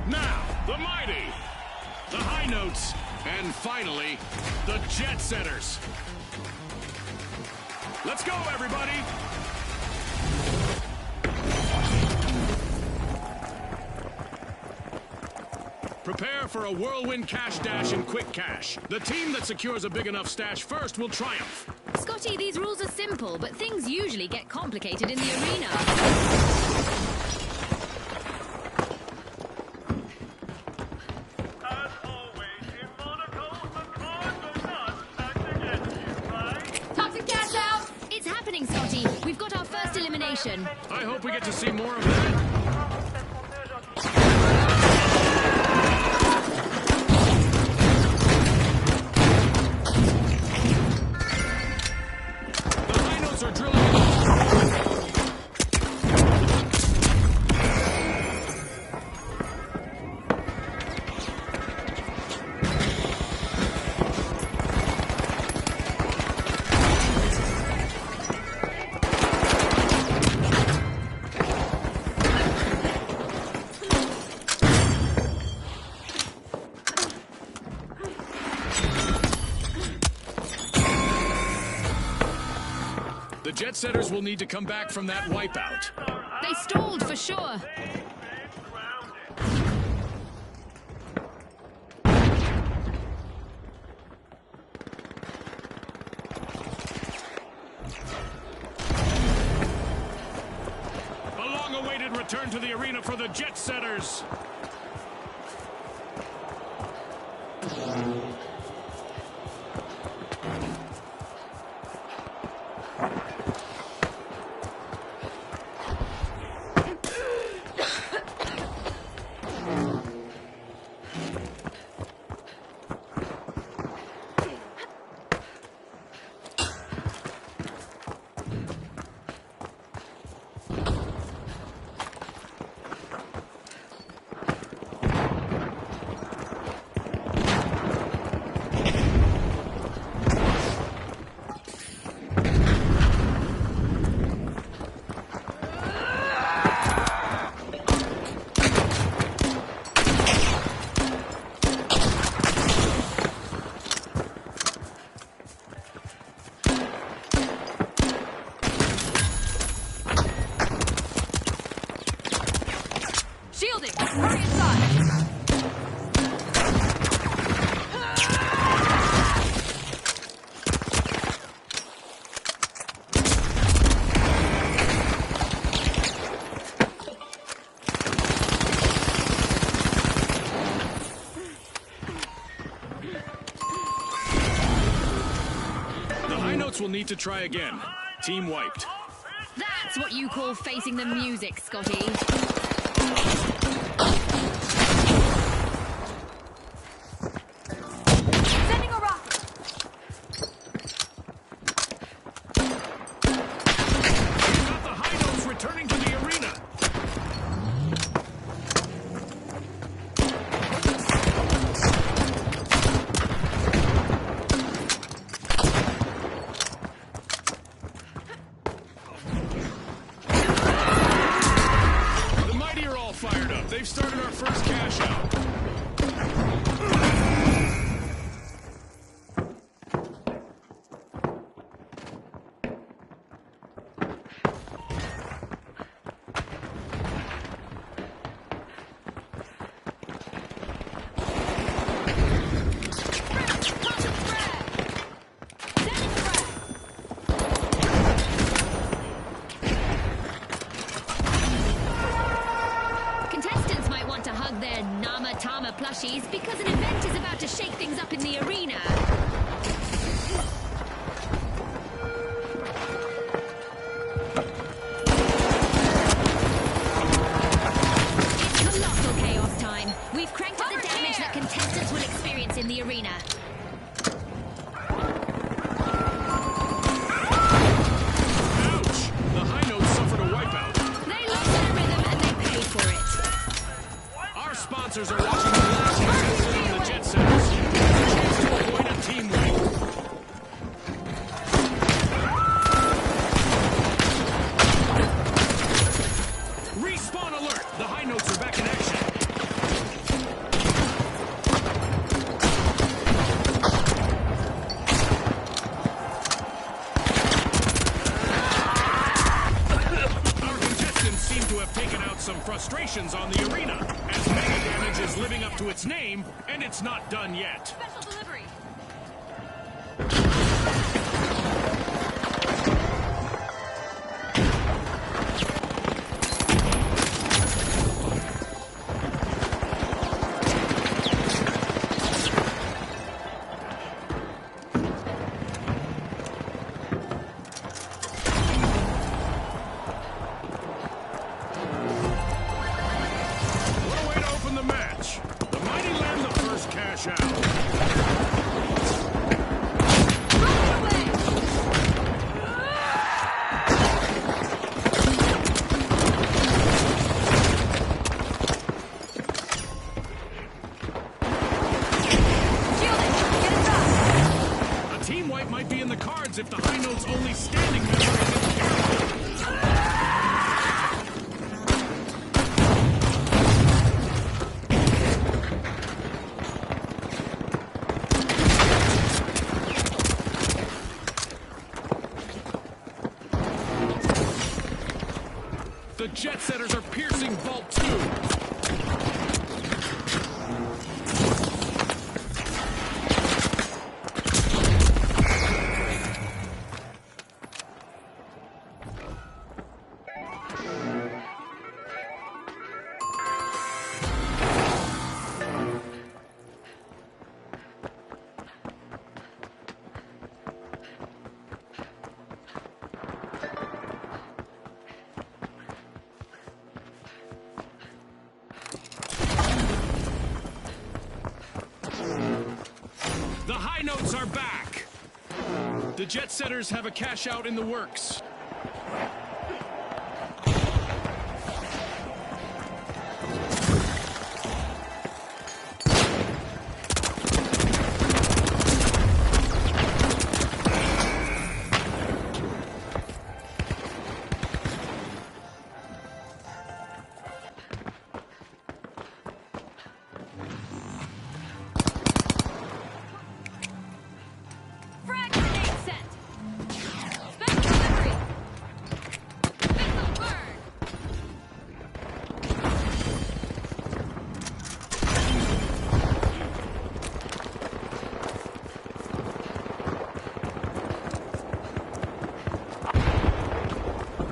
Now, the mighty, the high notes, and finally, the jet setters. Let's go, everybody! Prepare for a whirlwind cash dash in quick cash. The team that secures a big enough stash first will triumph. Scotty, these rules are simple, but things usually get complicated in the arena. As always, in Monaco, the cards are not stacked against you, right? Toxic cash out! It's happening, Scotty. We've got our first elimination. I hope we get to see more of that. Are drilling. The jet setters will need to come back from that wipeout. They stalled for sure. A long-awaited return to the arena for the jet setters. Shielding! Hurry inside! The high notes will need to try again. Team wiped. That's what you call facing the music, Scotty. Sending a rocket! Got the high notes returning to the arena. The mighty are all fired up. They've started our demonstrations on the arena, as mega damage is living up to its name, and it's not done yet. Special delivery. If the high note's only standing member isn't careful. The jet setters are piercing Vault 2. The high notes are back. The jet setters have a cash out in the works.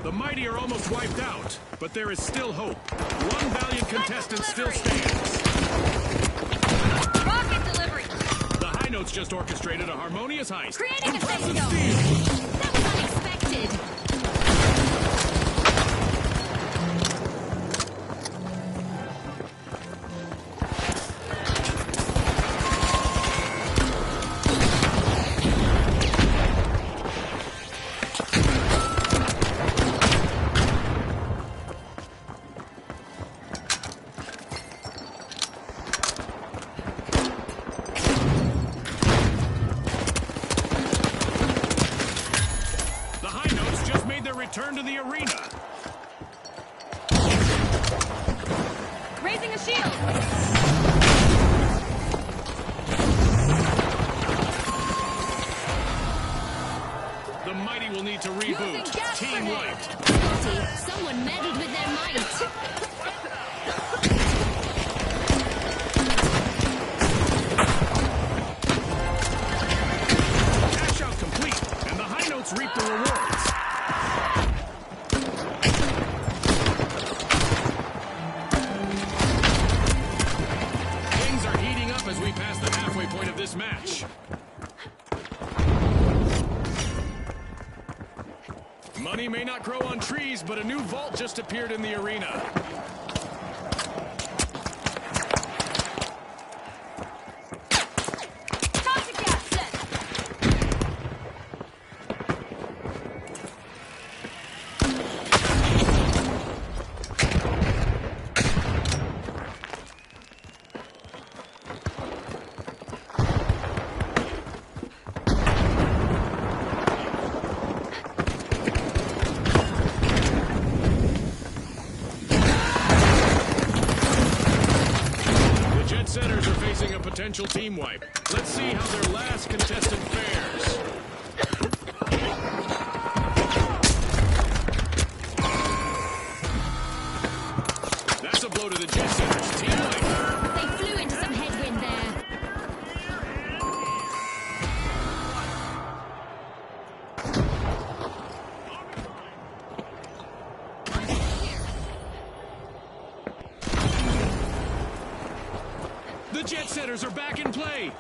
The mighty are almost wiped out, but there is still hope. One valiant contestant still stands. Rocket delivery. The high notes just orchestrated a harmonious heist. Creating a Impressive bingo. steal. That was unexpected. Return to the arena. Raising a shield. The mighty will need to reboot. Team wiped. Guilty. Someone meddled with their might. Cash out complete, and the high notes reap the rewards. As we pass the halfway point of this match. Money may not grow on trees, but a new vault just appeared in the arena. Setters are facing a potential team wipe. Let's see how their last contestant fares. jet setters are back in play.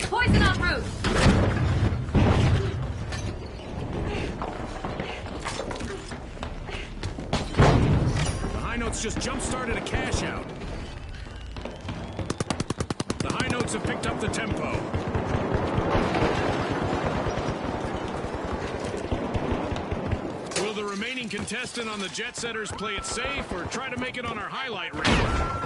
Poison en route! The High Notes just jump-started a cash out. The High Notes have picked up the tempo. Will the remaining contestant on the Jet Setters play it safe or try to make it on our highlight reel?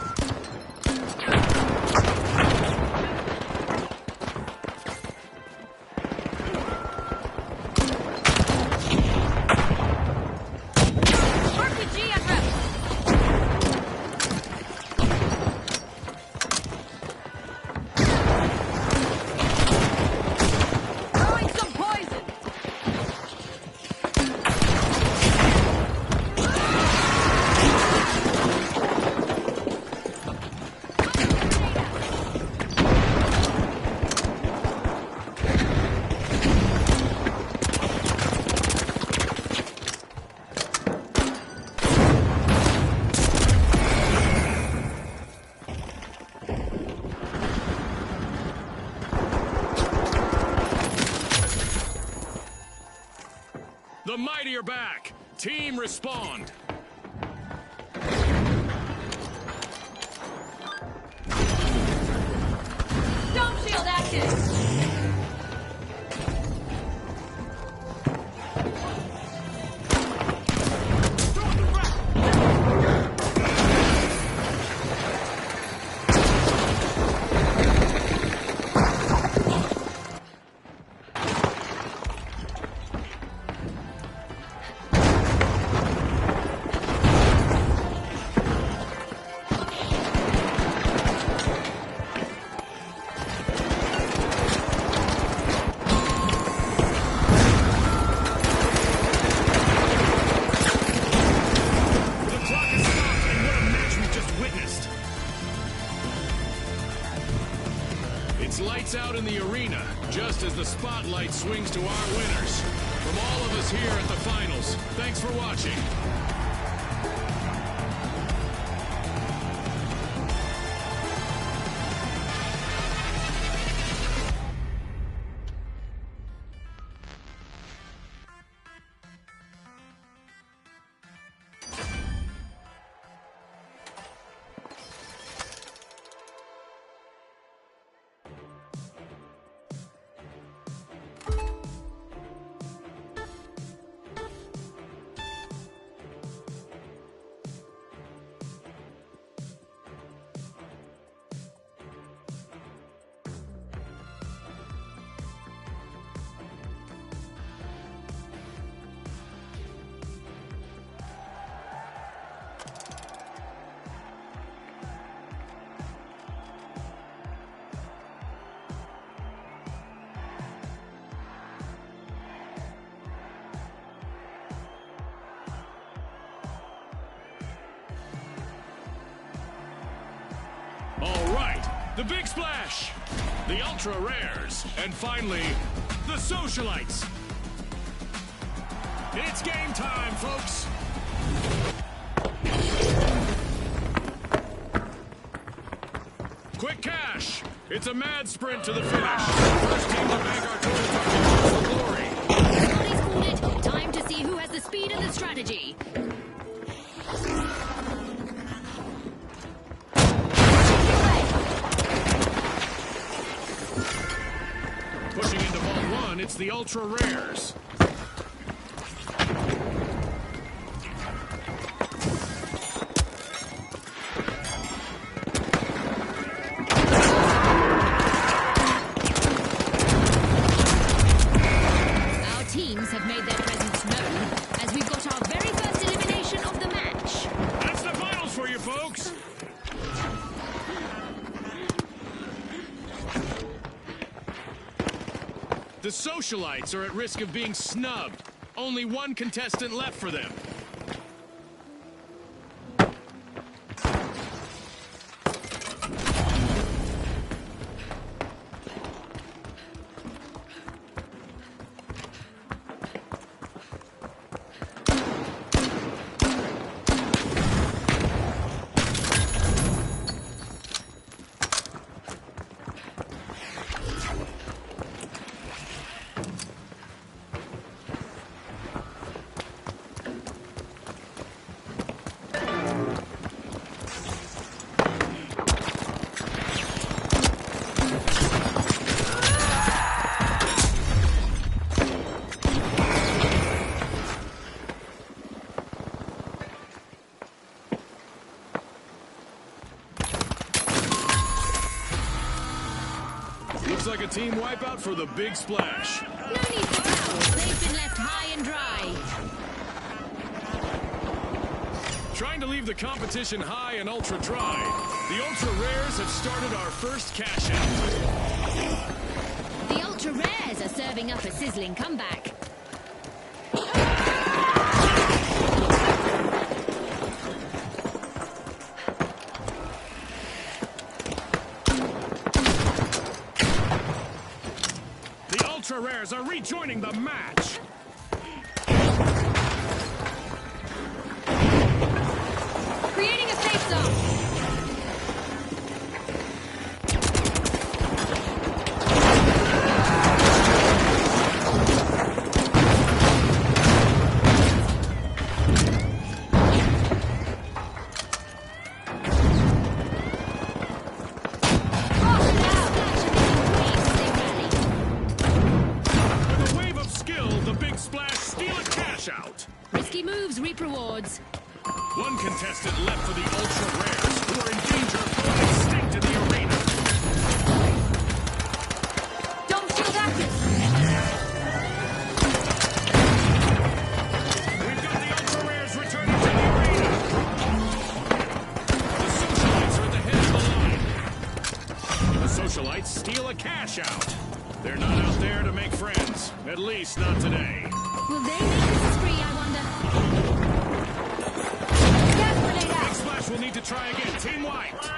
The mighty are back. Team respond. Dome shield active! It's lights out in the arena, just as the spotlight swings to our winners. From all of us here at the finals, thanks for watching. All right, the big splash, the ultra rares, and finally, the socialites. It's game time, folks. Quick cash. It's a mad sprint to the finish. First team to bank our total target gets the glory. Everybody's called it. Time to see who has the speed and the strategy. Pushing into Vault 1, it's the ultra rares. Our teams have made their presence known as we've got our very first elimination of the match. That's the finals for you, folks. The socialites are at risk of being snubbed. Only one contestant left for them. Looks like a team wipeout for the big splash. No need for towels. They've been left high and dry. Trying to leave the competition high and ultra dry, the ultra rares have started our first cash out. The ultra rares are serving up a sizzling comeback. Ultra rares are rejoining the match. Creating a safe zone. Risky moves reap rewards. One contestant left for the ultra rares, who are in danger of going extinct in the arena. Don't shield active. We've got the ultra rares returning to the arena. The socialites are at the head of the line. The socialites steal a cash out. They're not out there to make friends, at least not today. Will they make this spree, I wonder? Gas grenade out. Splash will need to try again. Team wiped.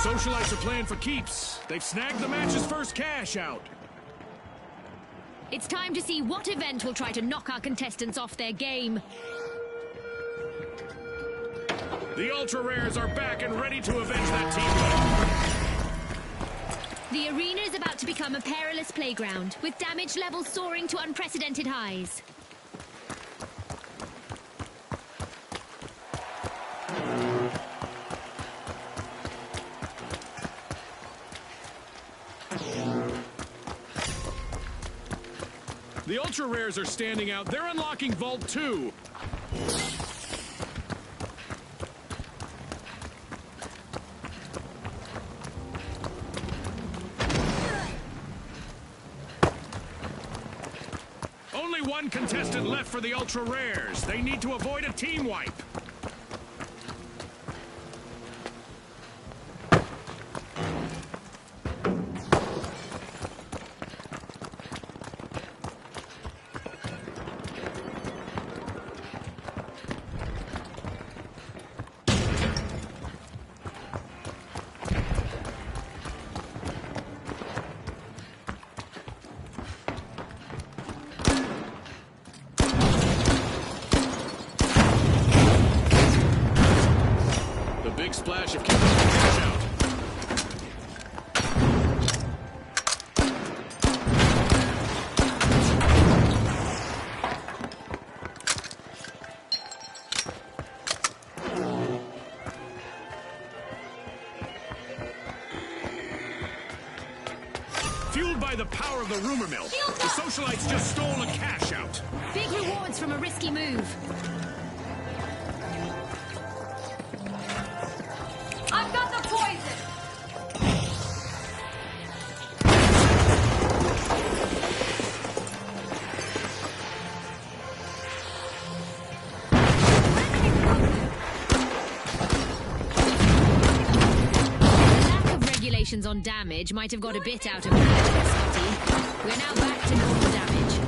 Socialites are playing for keeps. They've snagged the match's first cash out. It's time to see what event will try to knock our contestants off their game. The ultra rares are back and ready to avenge that team. The arena is about to become a perilous playground, with damage levels soaring to unprecedented highs. The ultra rares are standing out. They're unlocking Vault 2. Only one contestant left for the ultra rares. They need to avoid a team wipe. Big splash of cash out. Fueled by the power power of the rumor mill. The socialites just stole a cash out. Big rewards from a risky move. I've got the poison! Lack of regulations on damage might have got a bit out of hand, Scotty. We're now back to normal damage.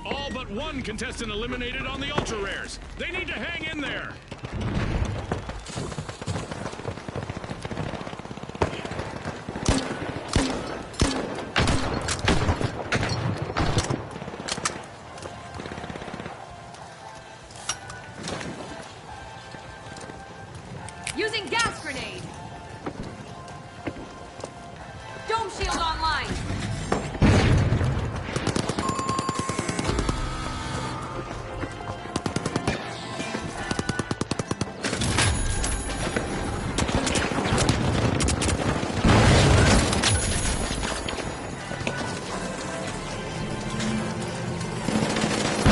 All but one contestant eliminated on the ultra rares. They need to hang in there. Using gas grenade! Dome shield online!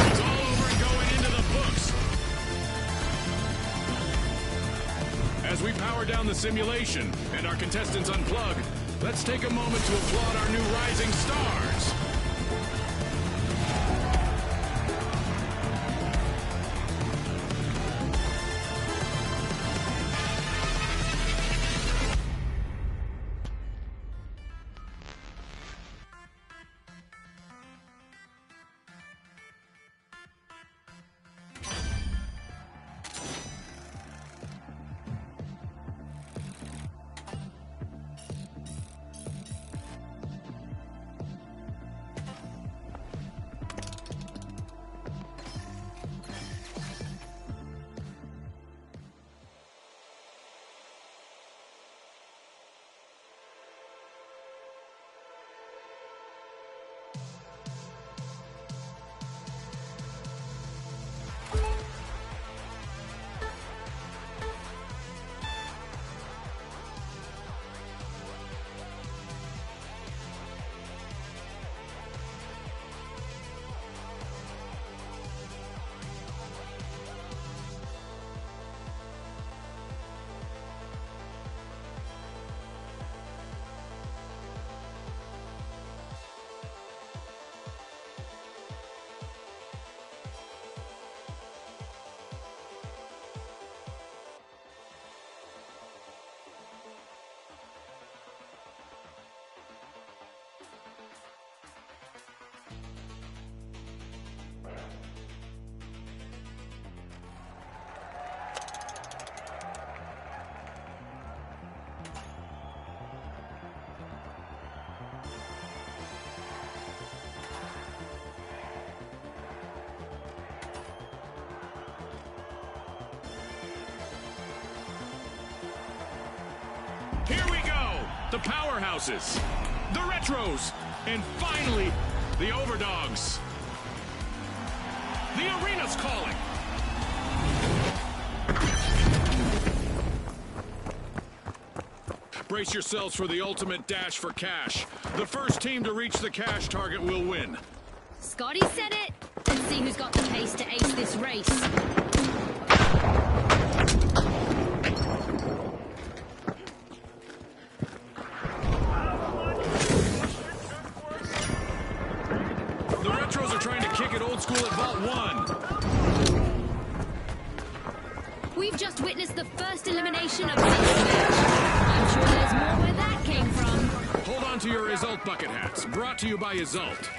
It's all over and going into the books. As we power down the simulation and our contestants unplug, let's take a moment to applaud our new rising stars. Here we go! The powerhouses, the retros, and finally, the overdogs. The arena's calling. Brace yourselves for the ultimate dash for cash. The first team to reach the cash target will win. Scotty said it. Let's see who's got the pace to ace this race. The retros are trying to kick it old school at Vault 1. We've just witnessed the first elimination of this match. I'm sure there's more where that came from. Hold on to your Result bucket hats. Brought to you by Result.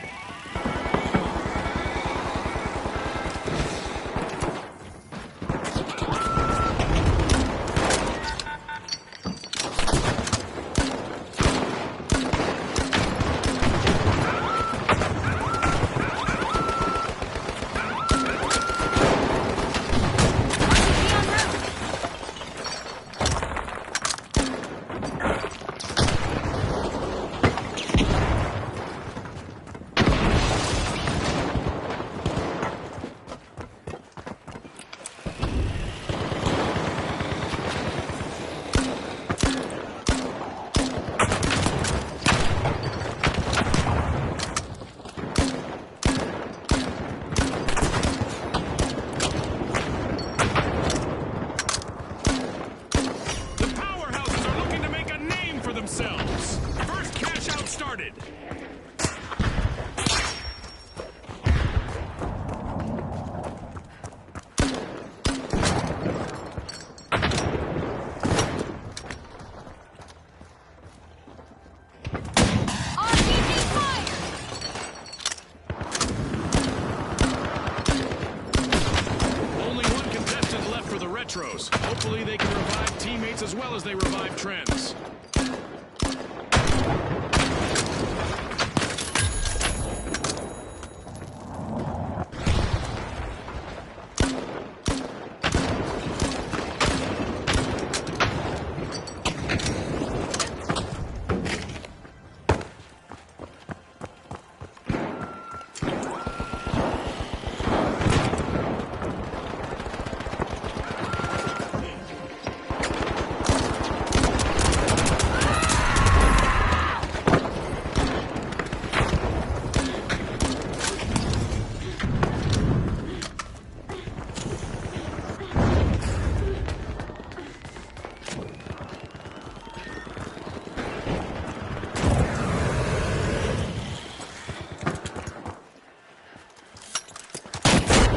as well as they revive trends.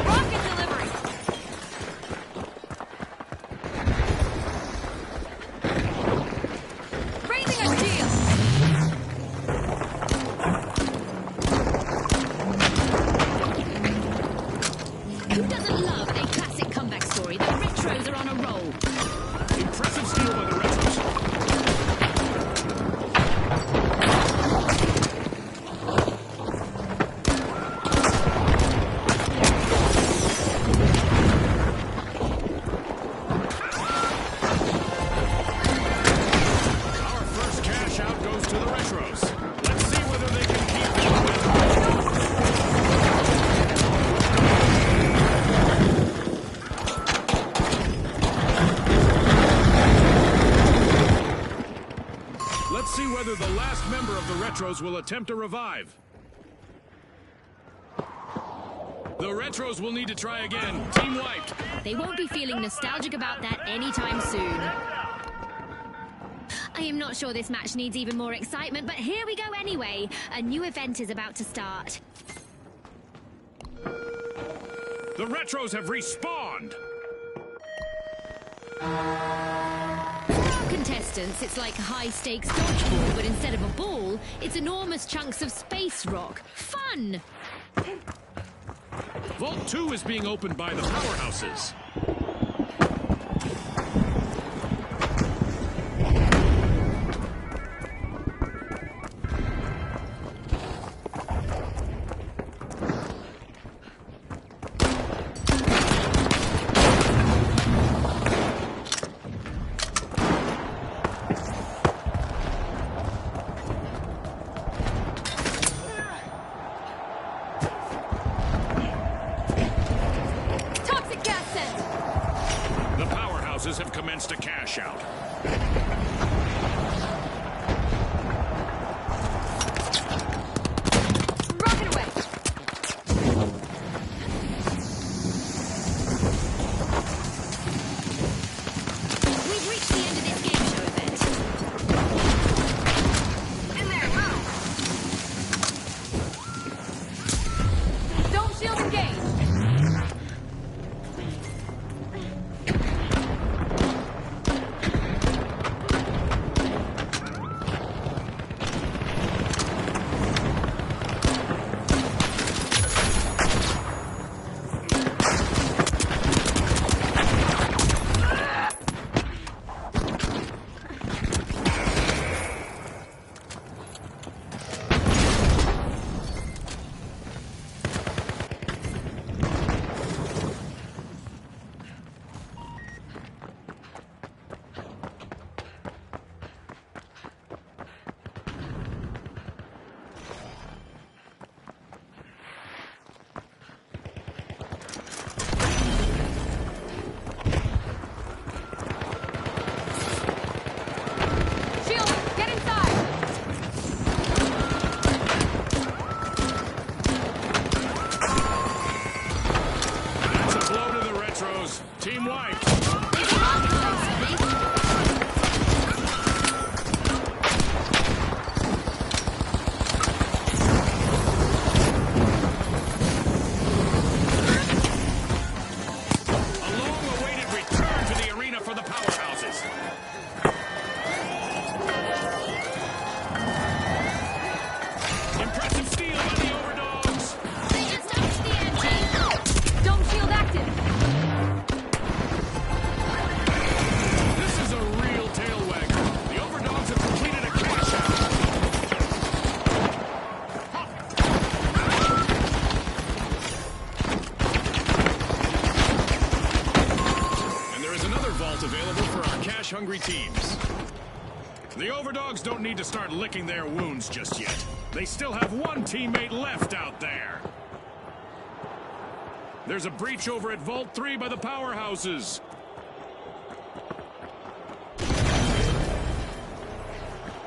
Rocket delivery! Raising a shield! Who doesn't love a classic comeback story? The retros are on a roll. Impressive steal by the Retros. Our first cash out goes to the Retros. Let's see whether they can keep the momentum. Let's see whether the last member of the Retros will attempt a revive. The Retros will need to try again. Team wiped. They won't be feeling nostalgic about that anytime soon. I am not sure this match needs even more excitement, but here we go anyway. A new event is about to start. The Retros have respawned. For our contestants, it's like high-stakes dodgeball, but instead of a ball, it's enormous chunks of space rock. Fun! Vault 2 is being opened by the powerhouses. Toxic gas sent! The overdogs don't need to start licking their wounds just yet. They still have one teammate left out there. There's a breach over at Vault 3 by the powerhouses.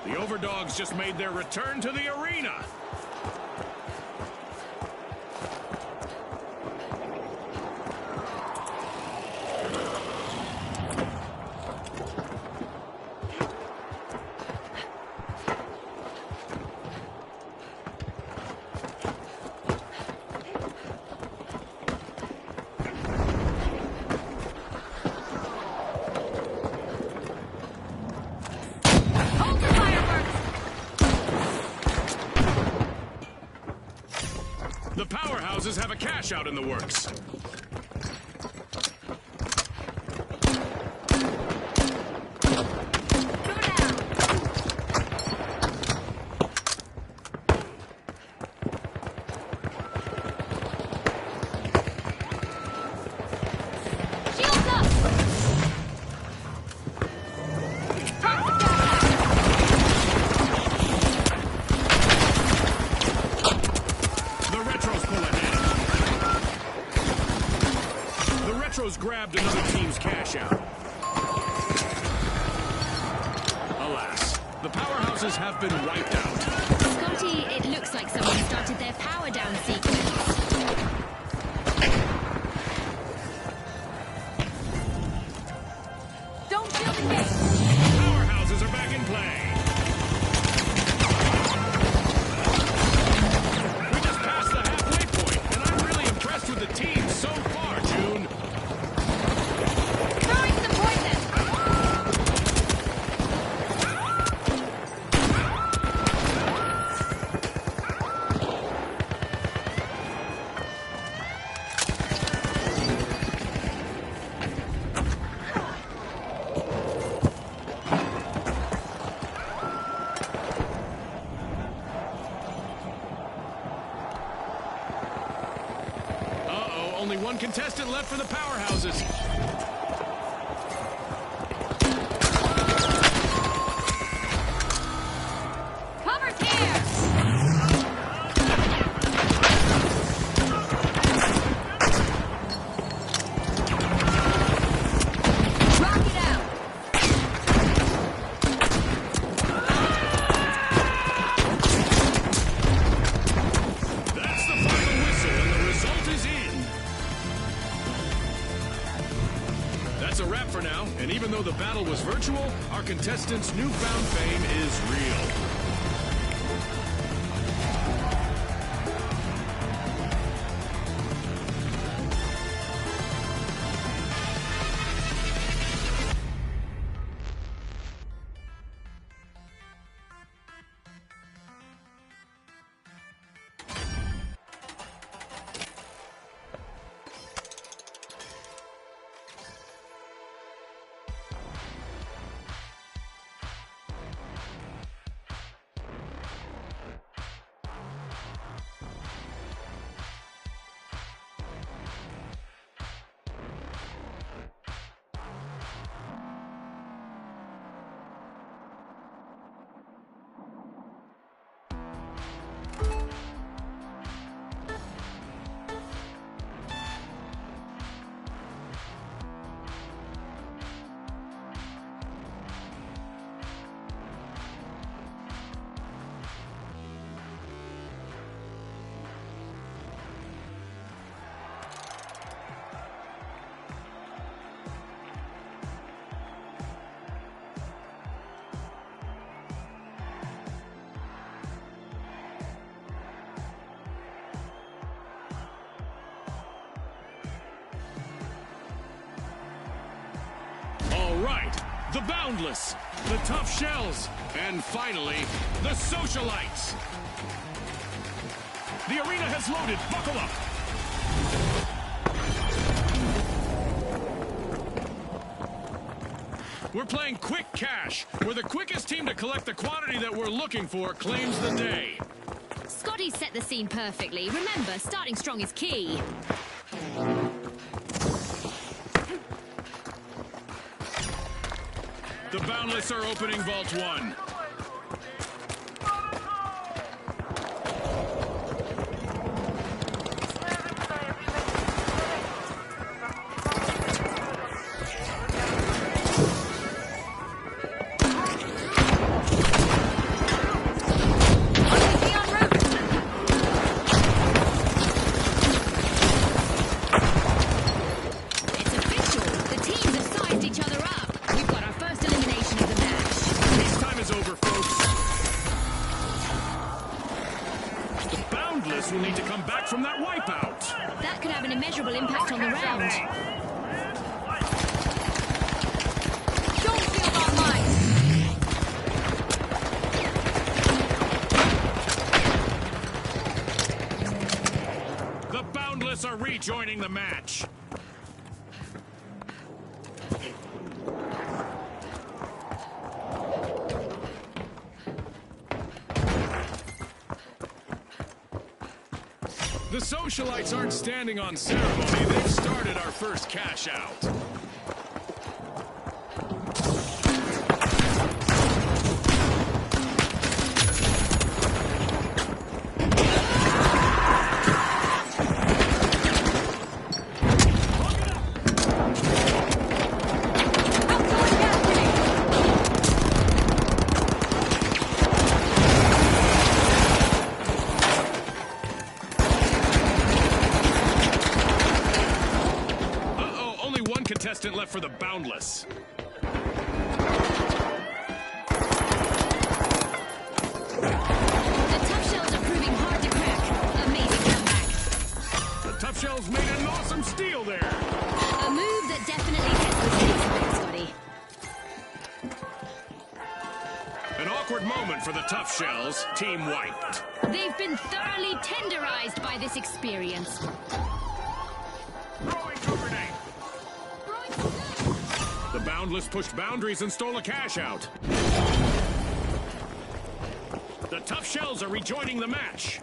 The overdogs just made their return to the arena. The powerhouses have a cash out in the works. Grabbed another team's cash out. Alas, the powerhouses have been wiped out. Scotty, it looks like someone started their power down sequence. Don't feel the gate. Powerhouses are back in play. We just passed the halfway point, and I'm really impressed with the team so far, June. Only one contestant left for the powerhouses. Cover's here. Rock it out. That's the final whistle, and the result is in. That's a wrap for now, and even though the battle was virtual, our contestants' newfound fame is real. Right, the Boundless, the Tough Shells, and finally, the Socialites. The arena has loaded. Buckle up. We're playing Quick Cash, where the quickest team to collect the quantity that we're looking for claims the day. Scotty set the scene perfectly. Remember, starting strong is key. The Boundless are opening Vault 1. It's official. The teams have sized each other up. We've got our first elimination of the match. This time is over, folks. The Boundless will need to come back from that wipeout. That could have an immeasurable impact on the round. Don't feel online. The Boundless are rejoining the match. The socialites aren't standing on ceremony. They've started our first cash out. Contestant left for the Boundless. The tough shells are proving hard to crack. Amazing comeback. The Tough Shells made an awesome steal there. A move that definitely gets the stakes high, Scotty. An awkward moment for the Tough Shells. Team wiped. They've been thoroughly tenderized by this experience. Throwing a grenade. The Boundless pushed boundaries and stole a cash out. The Tough Shells are rejoining the match.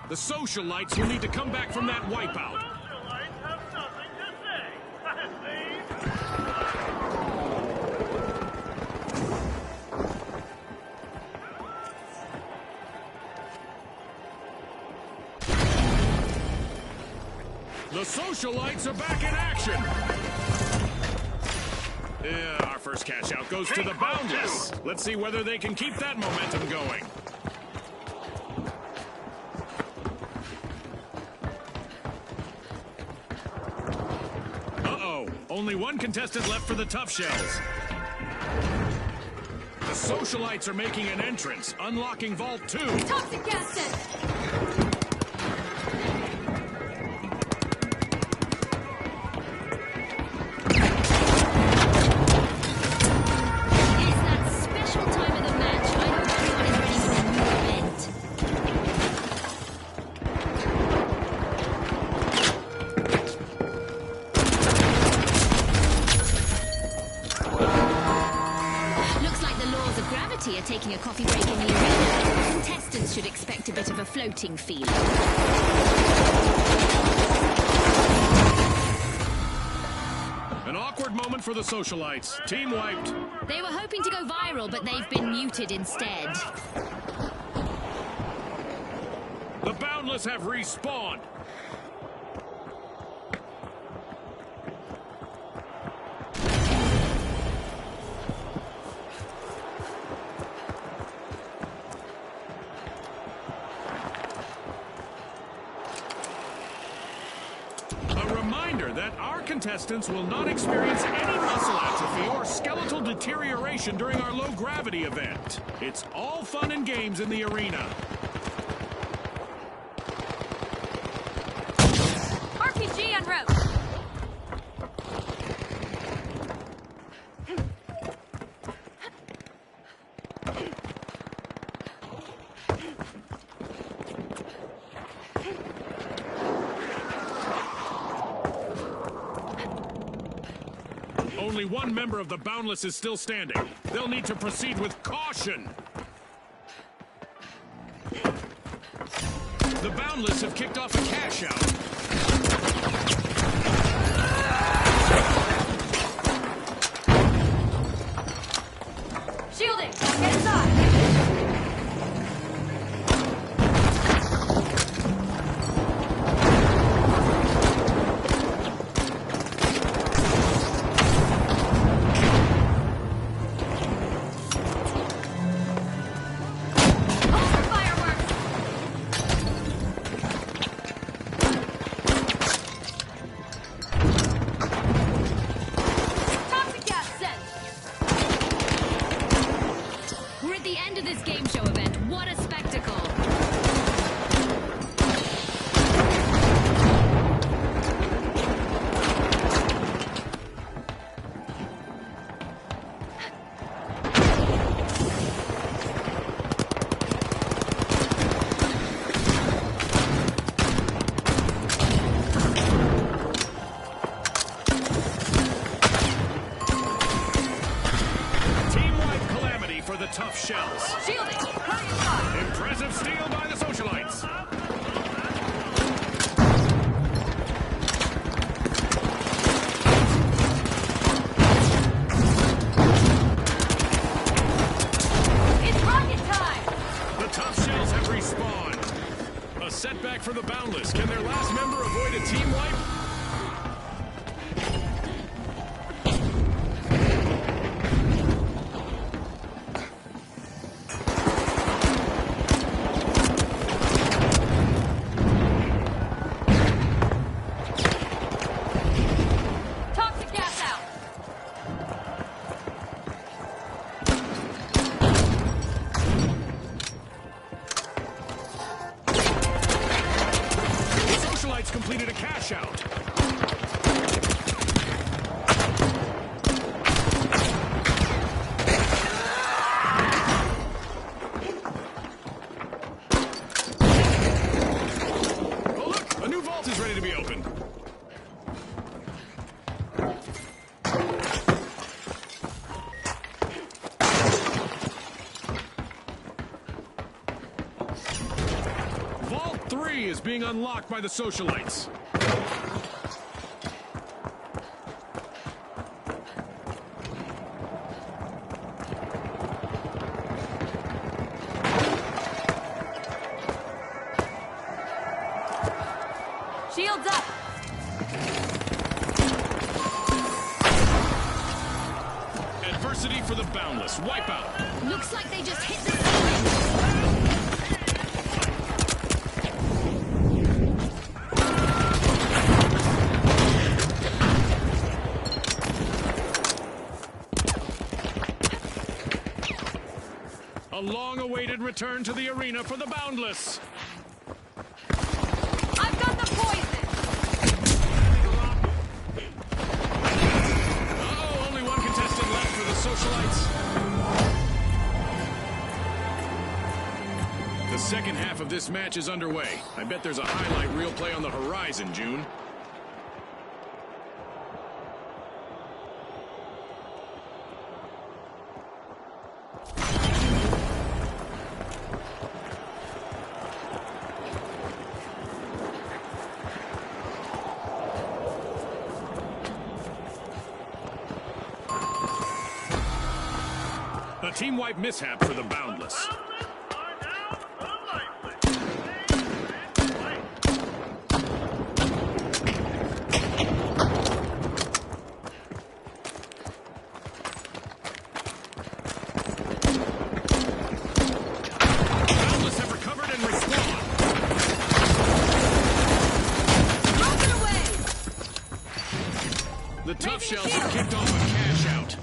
The socialites will need to come back from that wipeout. Socialites have nothing to say. The socialites are back in action. Yeah, our first cash out goes to the Boundless. Let's see whether they can keep that momentum going. Only one contestant left for the Tough Shells. The socialites are making an entrance, unlocking Vault 2. Toxic gas tank. It's that special time of the match. I hope everyone is ready for a new event. Looks like the laws of gravity are taking a coffee break in the arena. Contestants should expect a bit of a floating feeling. An awkward moment for the socialites. Team wiped. They were hoping to go viral, but they've been muted instead. The Boundless have respawned. A reminder that our contestants will not experience any muscle atrophy or skeletal deterioration during our low-gravity event. It's all fun and games in the arena. RPG en route. Only one member of the Boundless is still standing. They'll need to proceed with caution. The Boundless have kicked off a cash out. Shielding! Get inside! Tough shells. Shielding! Hurry inside! Impressive steal by the socialites. It's rocket time! The tough shells have respawned. A setback for the Boundless. Can their last member avoid a team wipe? Completed a cash out. Oh look, a new vault is ready to be opened. Vault 3 is being unlocked by the socialites. Shields up! Adversity for the Boundless. Wipeout. Looks like they just hit the ceiling. A long-awaited return to the arena for the Boundless. I've got the poison! Uh-oh, only one contestant left for the socialites. The second half of this match is underway. I bet there's a highlight reel play on the horizon, June. A team wipe mishap for the Boundless. Boundless have recovered and respawned. Broken away! The tough shells have kicked off a cash out.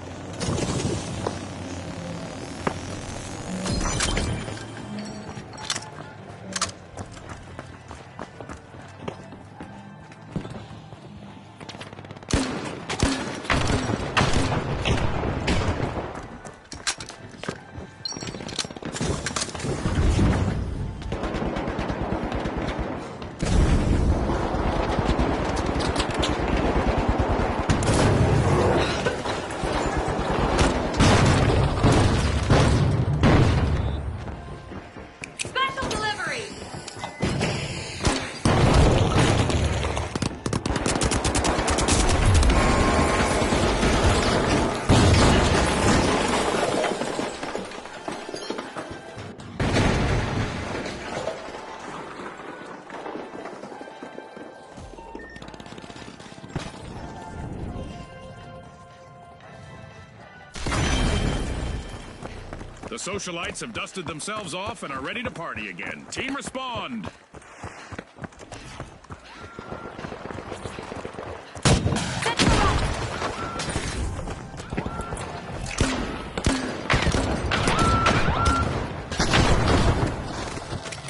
socialites have dusted themselves off and are ready to party again. Team respond!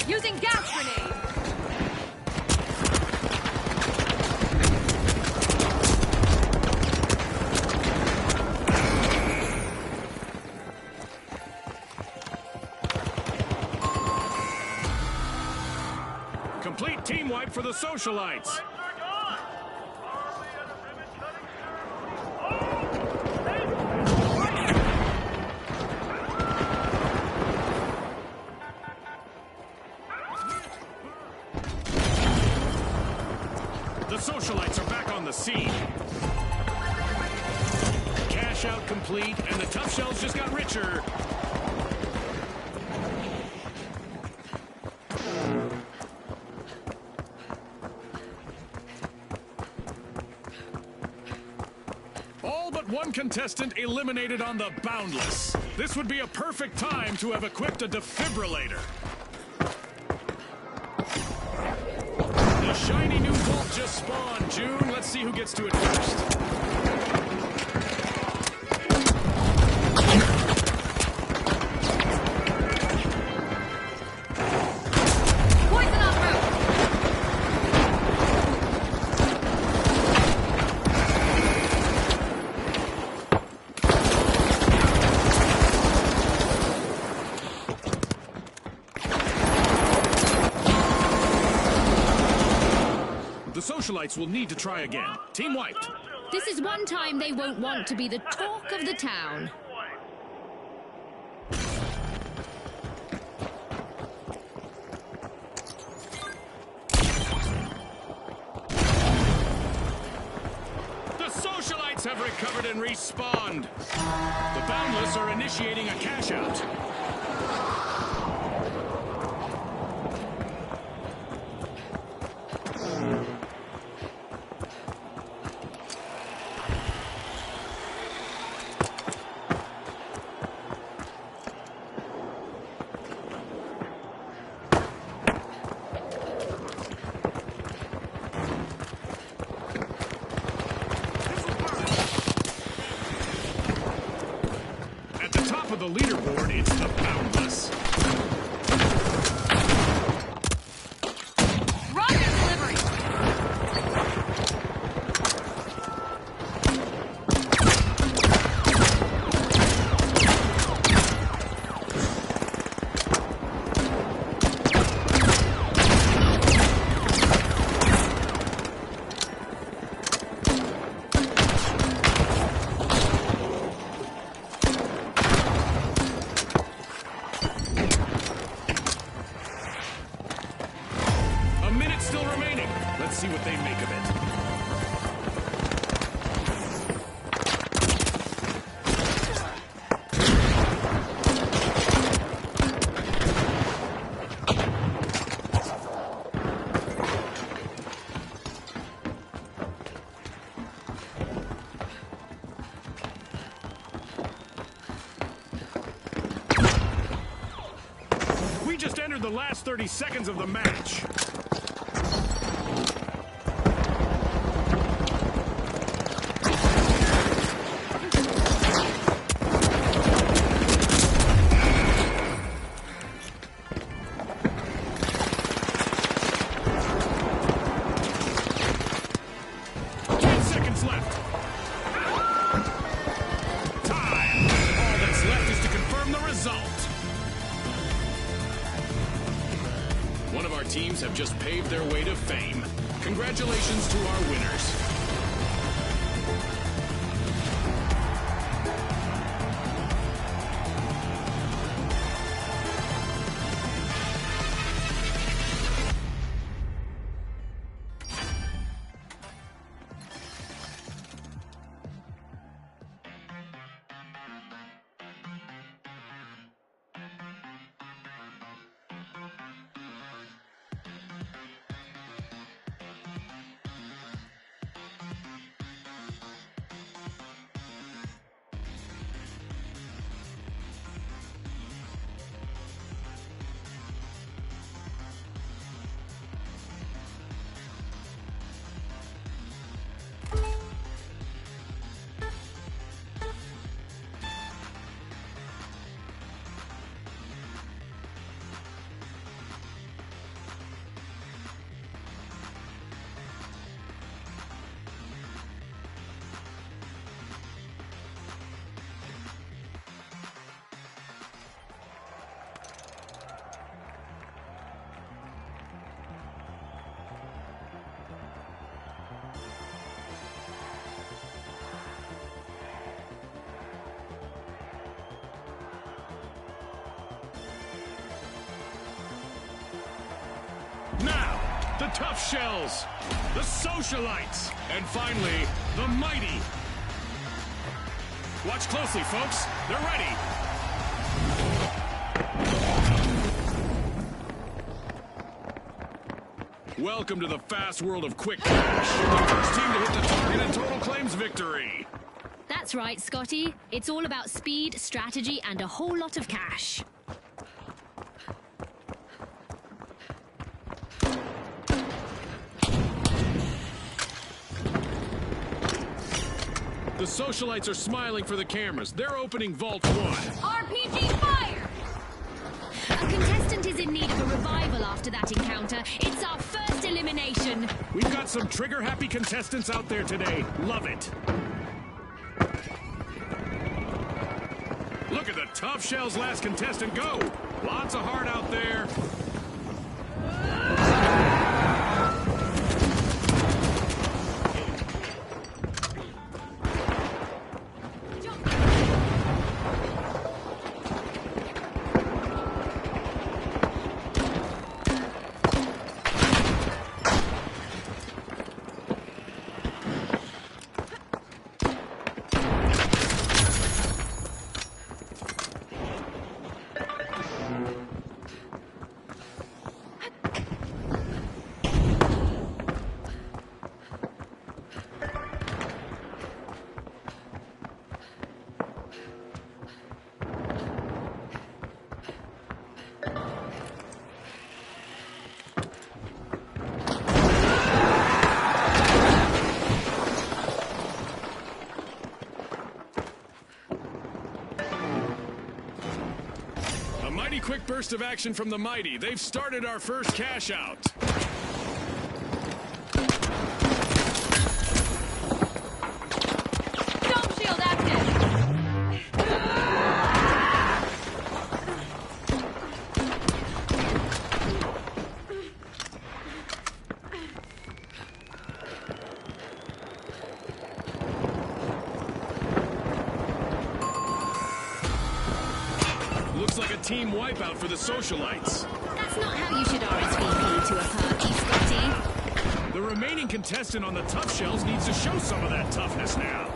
Using gas grenade. Complete team wipe for the socialites. Lights are gone. Are we at a ribbon-cutting ceremony? The socialites are back on the scene. Cash out complete, and the tough shells just got richer. All but one contestant eliminated on the Boundless. This would be a perfect time to have equipped a defibrillator. The shiny new vault just spawned, June. Let's see who gets to it first. Poison en route. The socialites will need to try again. Team wiped. This is one time they won't want to be the talk of the town. The socialites have recovered and respawned. The Boundless are initiating a cash out. At the top of the leaderboard, it's the Boundless. Rocket delivery. A minute still remaining. Let's see what they make of it. We just entered the last 30 seconds of the match. Left. Time! All that's left is to confirm the result. One of our teams have just paved their way to fame. Congratulations to our winners. the Tough Shells, the Socialites, and finally, the Mighty. Watch closely, folks. They're ready. Welcome to the fast world of Quick Cash. The first team to hit the target and total claims victory. That's right, Scotty. It's all about speed, strategy, and a whole lot of cash. The Socialites are smiling for the cameras. They're opening Vault 1. RPG fire! A contestant is in need of a revival after that encounter. It's our first elimination. We've got some trigger-happy contestants out there today. Love it. Look at the Tough Shell's last contestant go. Lots of heart out there. Quick burst of action from the Mighty. They've started our first cash out. Dome shield active! Looks like a team wipeout for the Socialites. That's not how you should RSVP to a party, Scotty. The remaining contestant on the Tough Shells needs to show some of that toughness now.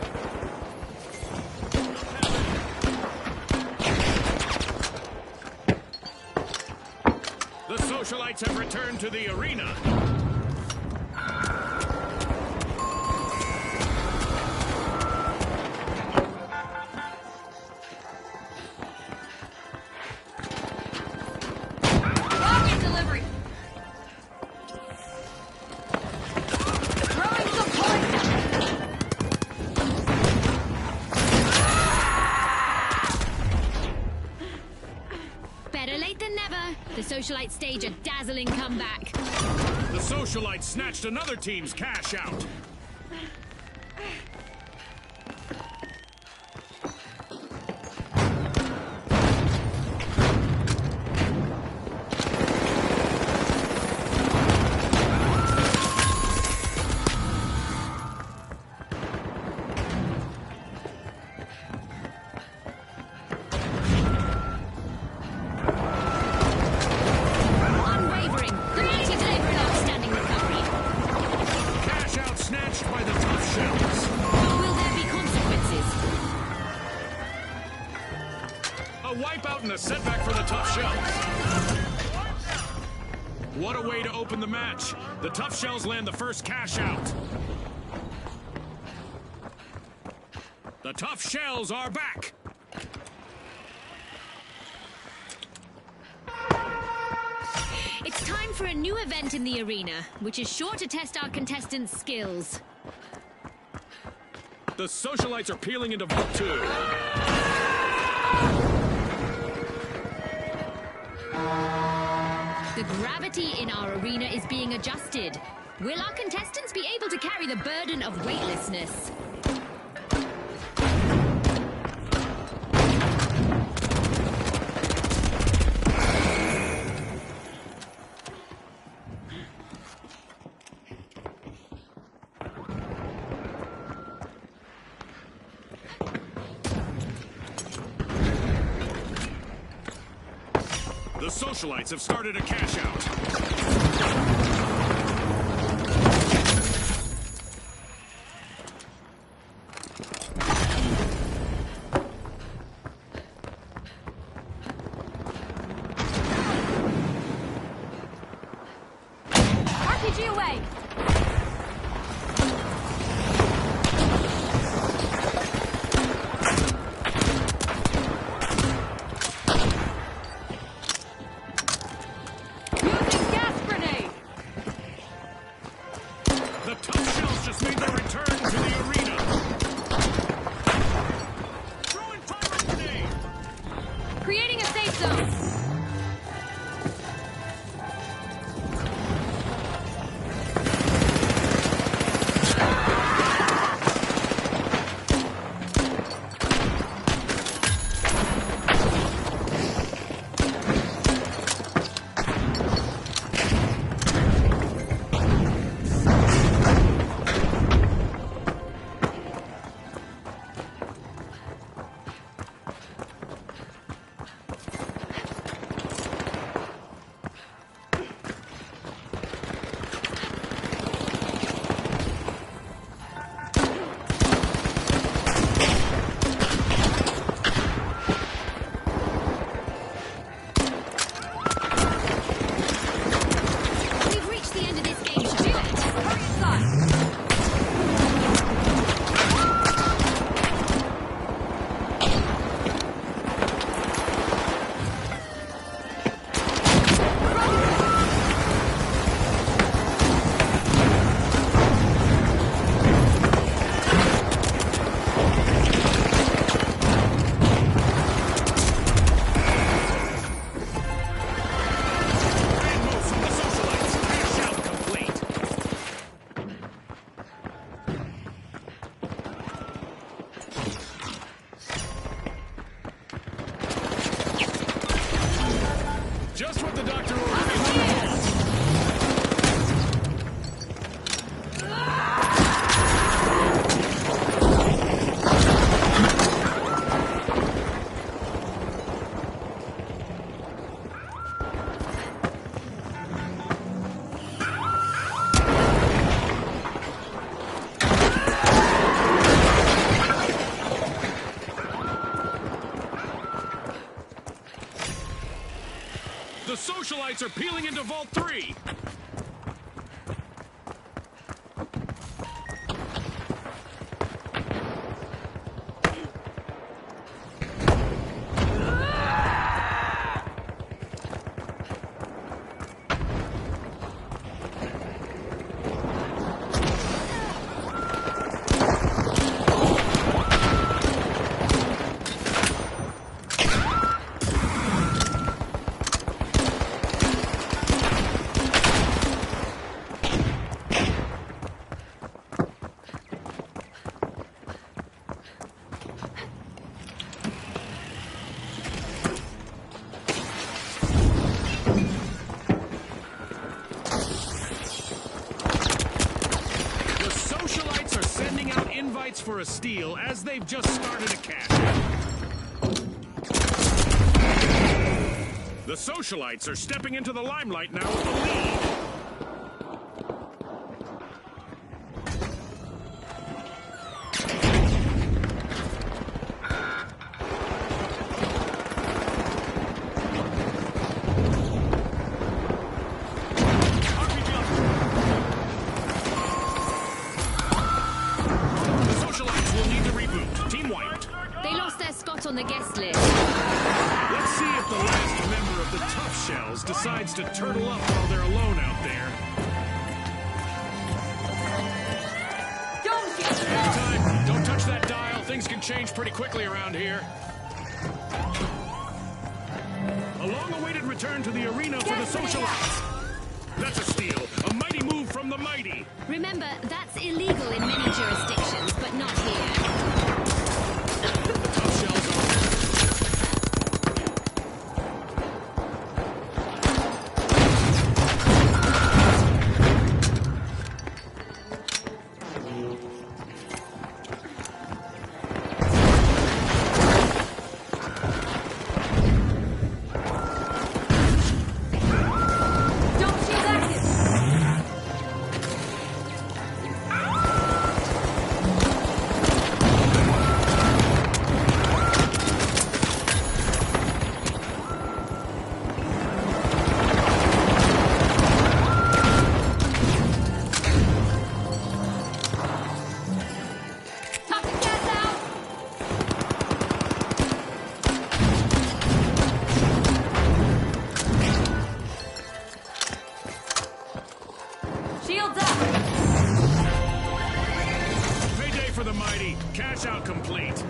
The Socialites have returned to the arena. Rocket delivery! Throwing some poison! Better late than never. The Socialites stage a dazzling comeback. The Socialites snatched another team's cash out. Unwavering. Ready to deliver an outstanding recovery. Cash out snatched by the Tough Shells. Will there be consequences? A wipeout and a setback for the Tough Shells. What a way to open the match. The Tough Shells land the first cash out. The Tough Shells are back. It's time for a new event in the arena, which is sure to test our contestants' skills. The Socialites are peeling into Vault 2. The gravity in our arena is being adjusted. Will our contestants be able to carry the burden of weightlessness? The Socialites have started a cash out. RPG away! Using gas grenade! The tough shells just made their return to the arena. Throwing fire grenade. Creating a safe zone! We've reached the end of this game, Charlotte. Hurry inside! Grand move from the socialites. Cash out complete. Just what the doctor ordered. The socialites are peeling into Vault 3. The socialites are sending out invites for a steal as they've just started a cash out. The socialites are stepping into the limelight now with the lead. The socialites will need to reboot. Team wiped. They lost their spot on the guest list. Let's see if the last member of the Tough Shells decides to turtle up while they're alone out there. Dome shield! Hang time. Don't touch that dial. Things can change pretty quickly around here. A long-awaited return to the arena for the socialites. That's a steal. A mighty move from the mighty. Remember, that's illegal in many jurisdictions, but not here. The Tough Shells are... Dome shield active! Shields up! Payday for the mighty. Cash out complete.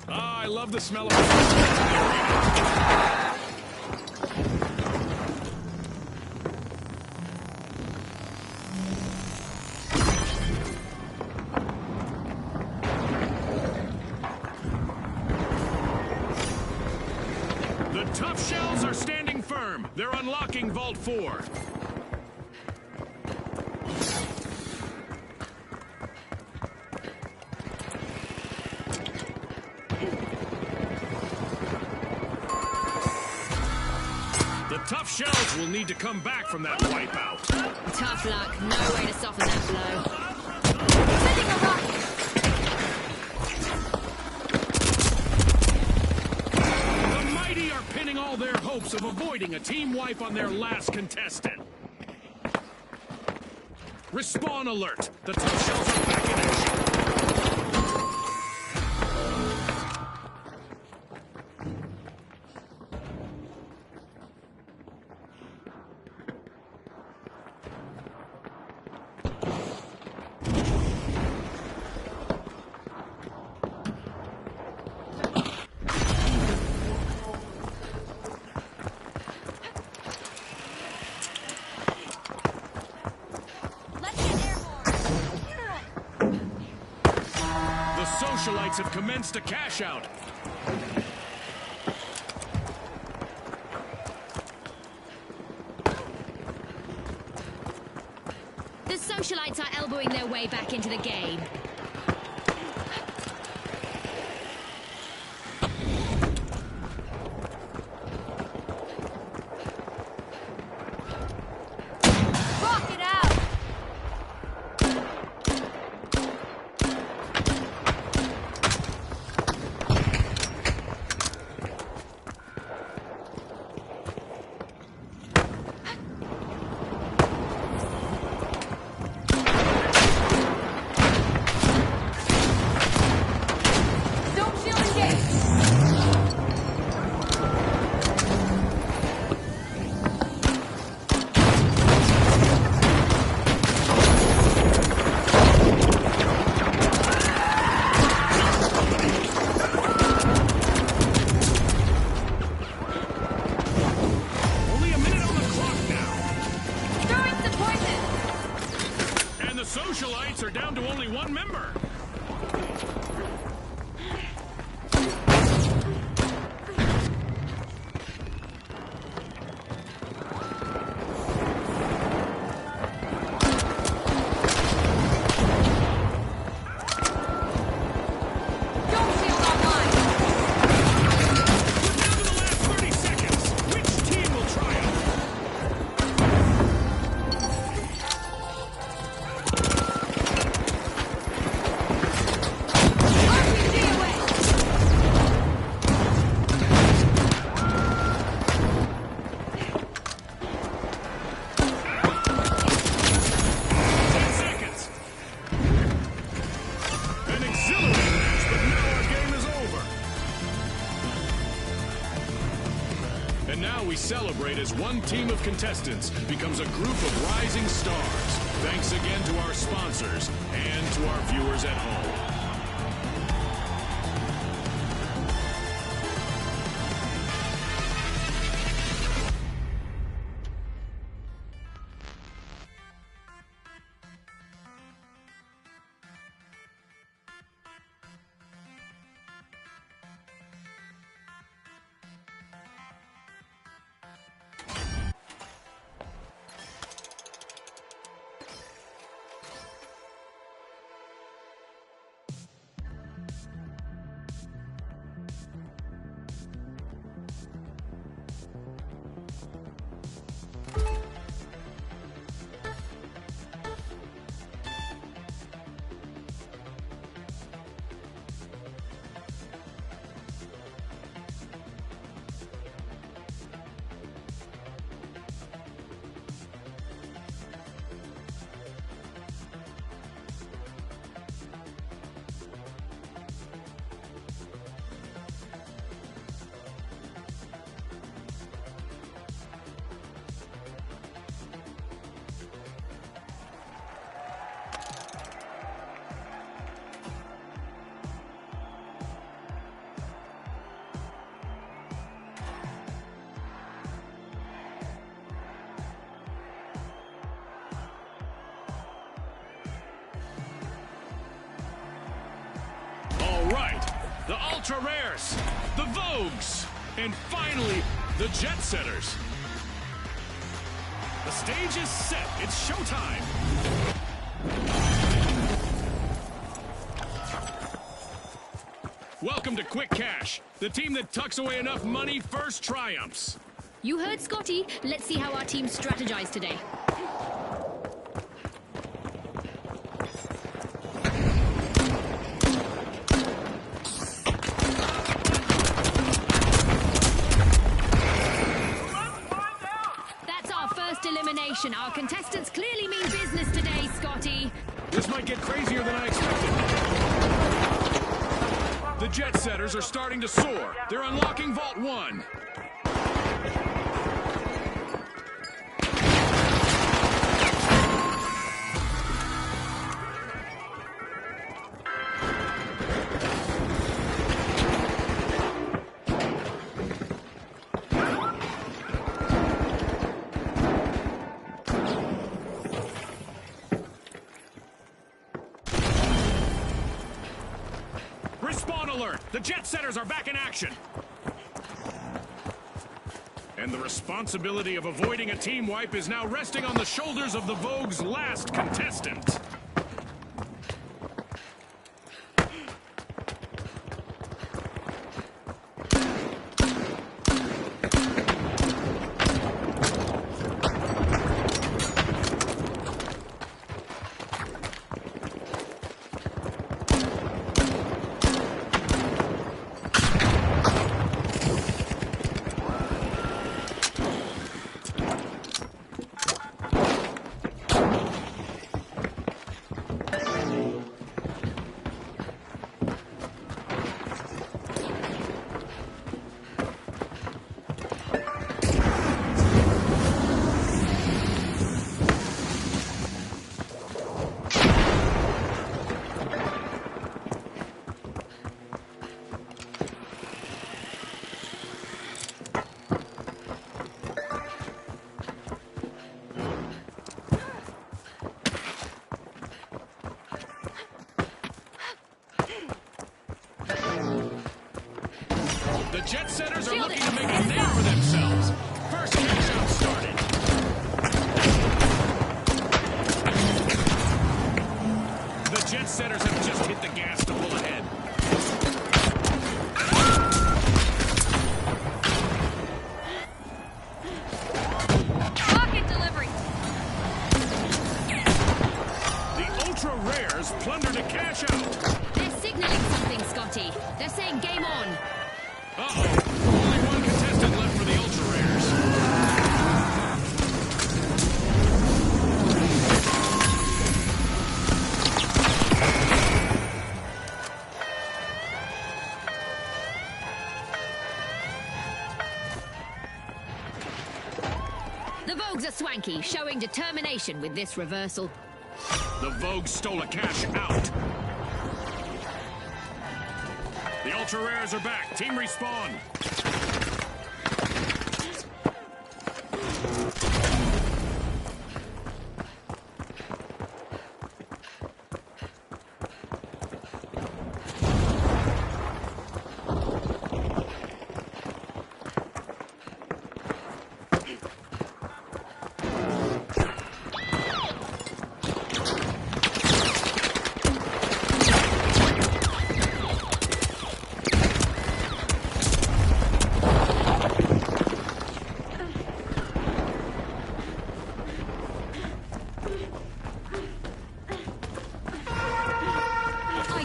Ah, I love the smell of The tough shells are standing firm. They're unlocking Vault 4. The tough shells will need to come back from that wipeout. Tough luck. No way to soften that blow. Sending a rocket! The mighty are pinning all their hopes of avoiding a team wipe on their last contestant. Respawn alert! The tough shells are back in action. Let's get airborne! The socialites have commenced a cash out. The socialites are elbowing their way back into the game. Rocket out! Don't shield engaged! Only a minute on the clock now. Throwing some poison! And the socialites are down to only one member. Don't shield online! We're down to the last 30 seconds. Which team will triumph? RPG away! Seconds. An exhilarating match, but now our game is over. And now we celebrate as one team of contestants becomes a group of rising stars. Thanks again to our sponsors and to our viewers at home. ultra rares, the Vogues, and finally, the Jet Setters. The stage is set. It's showtime. Welcome to Quick Cash. The team that tucks away enough money first triumphs. You heard Scotty. Let's see how our team strategize today. That's our first elimination. Our contestants clearly mean business today, Scotty. This might get crazier than I expected. The Jet Setters are starting to soar. They're unlocking Vault 1. Respawn alert! The Jet Setters are back in action! And the responsibility of avoiding a team wipe is now resting on the shoulders of the Vogue's last contestant. The Jet Setters are looking to make a name for themselves. First cash out started. The Jet Setters have just hit the gas to pull ahead. Rocket delivery. The ultra rares plundered a cash out. They're signaling something, Scotty. They're saying game on. Uh-oh. Only one contestant left for the ultra rares. The Vogues are swanky, showing determination with this reversal. The Vogue stole a cash out. The ultra rares are back. Team respawn.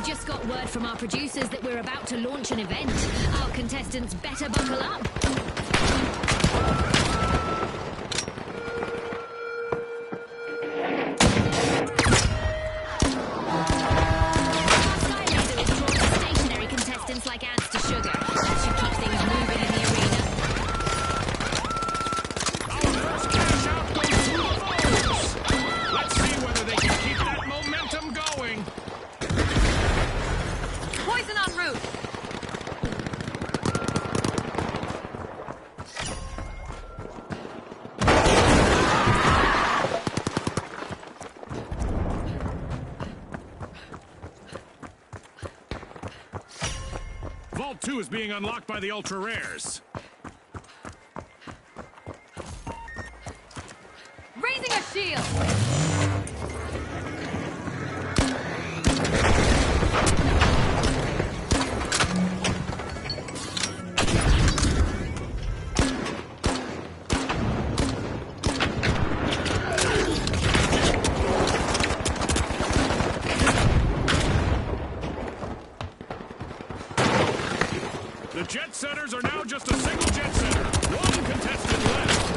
Just got word from our producers that we're about to launch an event. Our contestants better buckle up. Our sky laser is drawn to stationary contestants like ants to sugar. That should keep things moving in the arena. Our first cash out goes to the Vogues. Let's see whether they can keep that momentum going. Poison en route. Vault 2 is being unlocked by the ultra rares. Raising a shield! The jet setters are now just a single jet setter. One contestant left.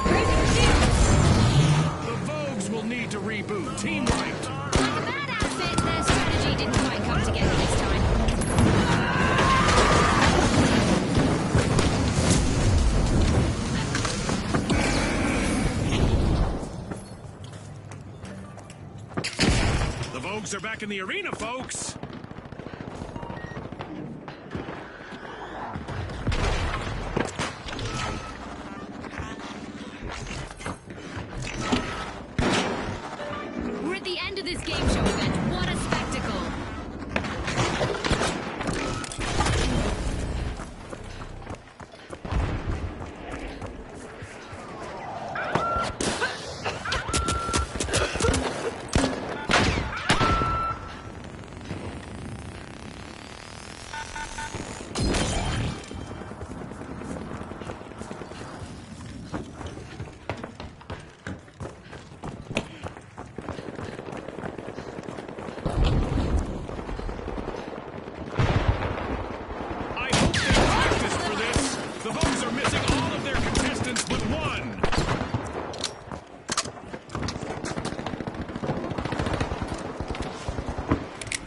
Raising a shield! The Vogues will need to reboot. Team wiped. Like a bad outfit, their strategy didn't quite come together this time. The Vogues are back in the arena, folks. We're at the end of this game show event. What a spectacle! I hope they practiced for this. The Vogues are missing all of their contestants but one.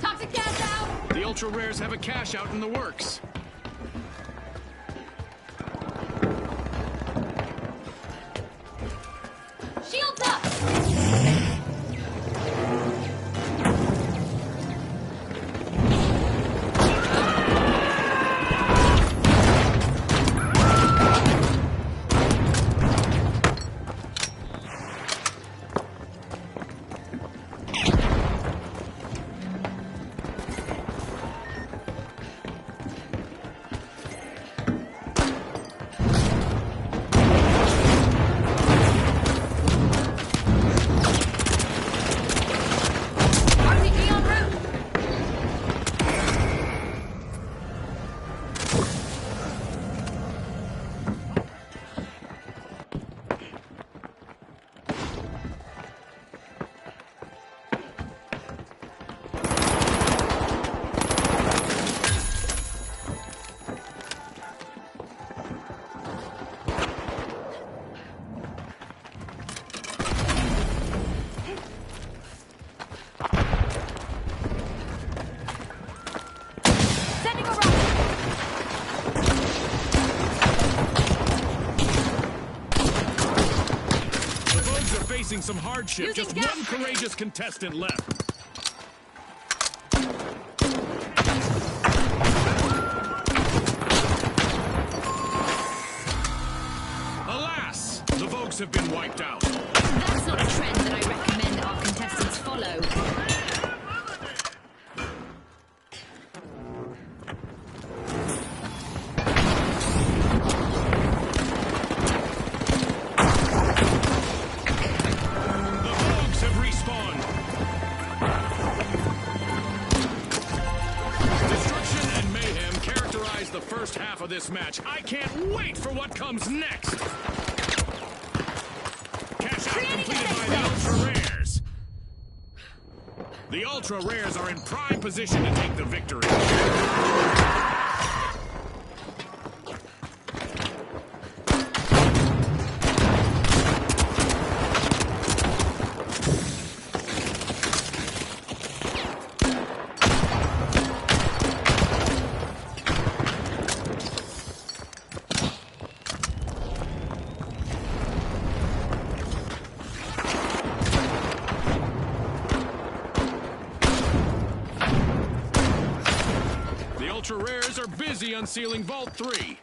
Toxic gas out! The ultra rares have a cash out in the works. Shields up! RPG en route! Sending a rocket! The Vogues are facing some hardship. Using Just gas one grenade. courageous contestant left. Alas, the Vogues have been wiped out. That's not a trend that I recommend our contestants follow. The Vogues have respawned. Destruction and mayhem characterize the first half of this match. I can't wait for what comes next. Cash out Creating a completed by safe the zone. ultra rares. The ultra rares are in prime position to take the victory. busy unsealing Vault 3.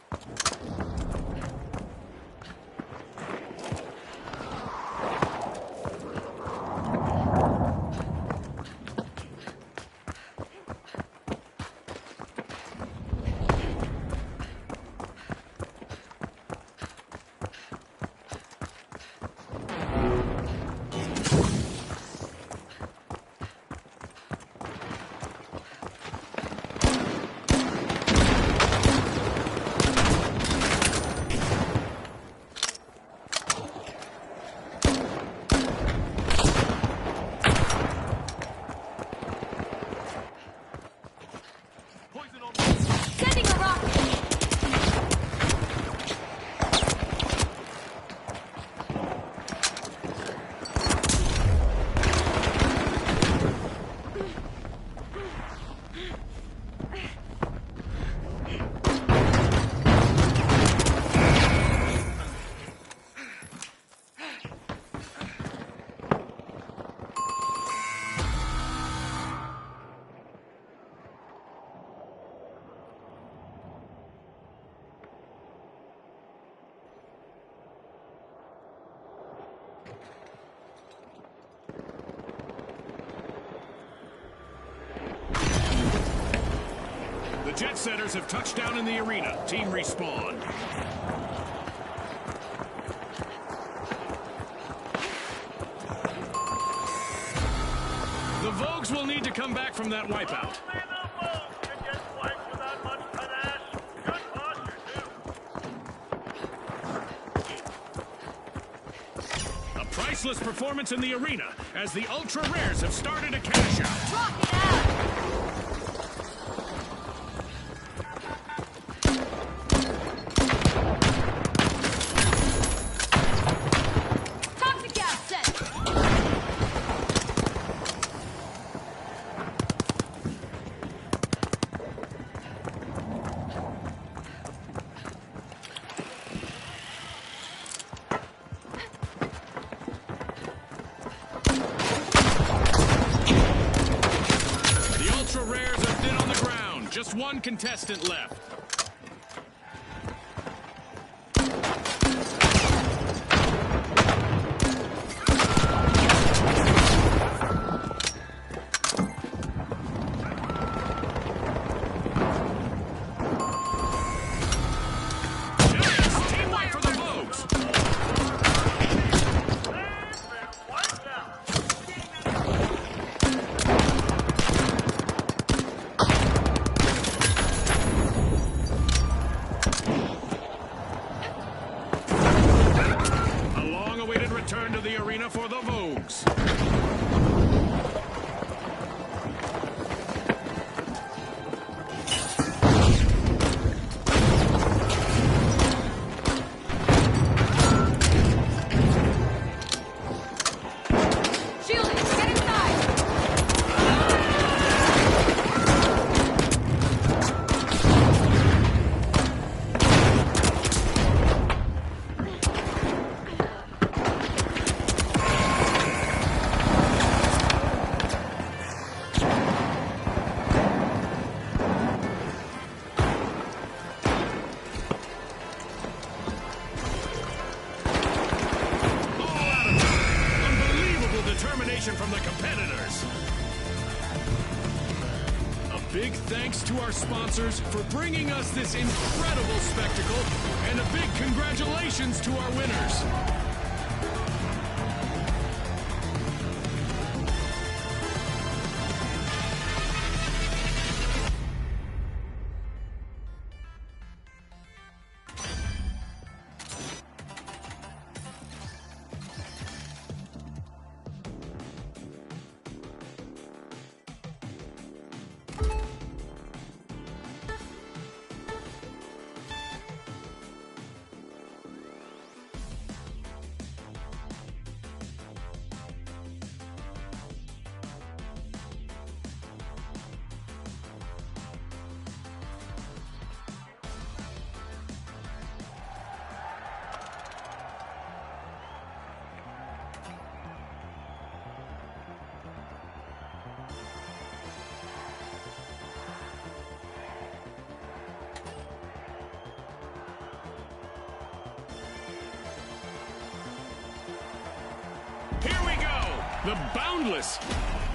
Sending a rocket! The Jet Setters have touched down in the arena. Team respawn. The Vogues will need to come back from that wipeout. Only the Vogue can get wiped without much panache. Good posture, too. A priceless performance in the arena as the Ultra Rares have started a cash out. Rocket out! Toxic gas set! The Ultra Rares are thin on the ground. Just one contestant left. Yes! Team wipe for the Vogues! They've been wiped out. A long-awaited return to the arena for the Vogues. Shielding! Get inside! All out of time. Unbelievable determination from the competitors. A big thanks to our sponsors for bringing us this incredible spectacle, and a big congratulations to our winners. The Boundless.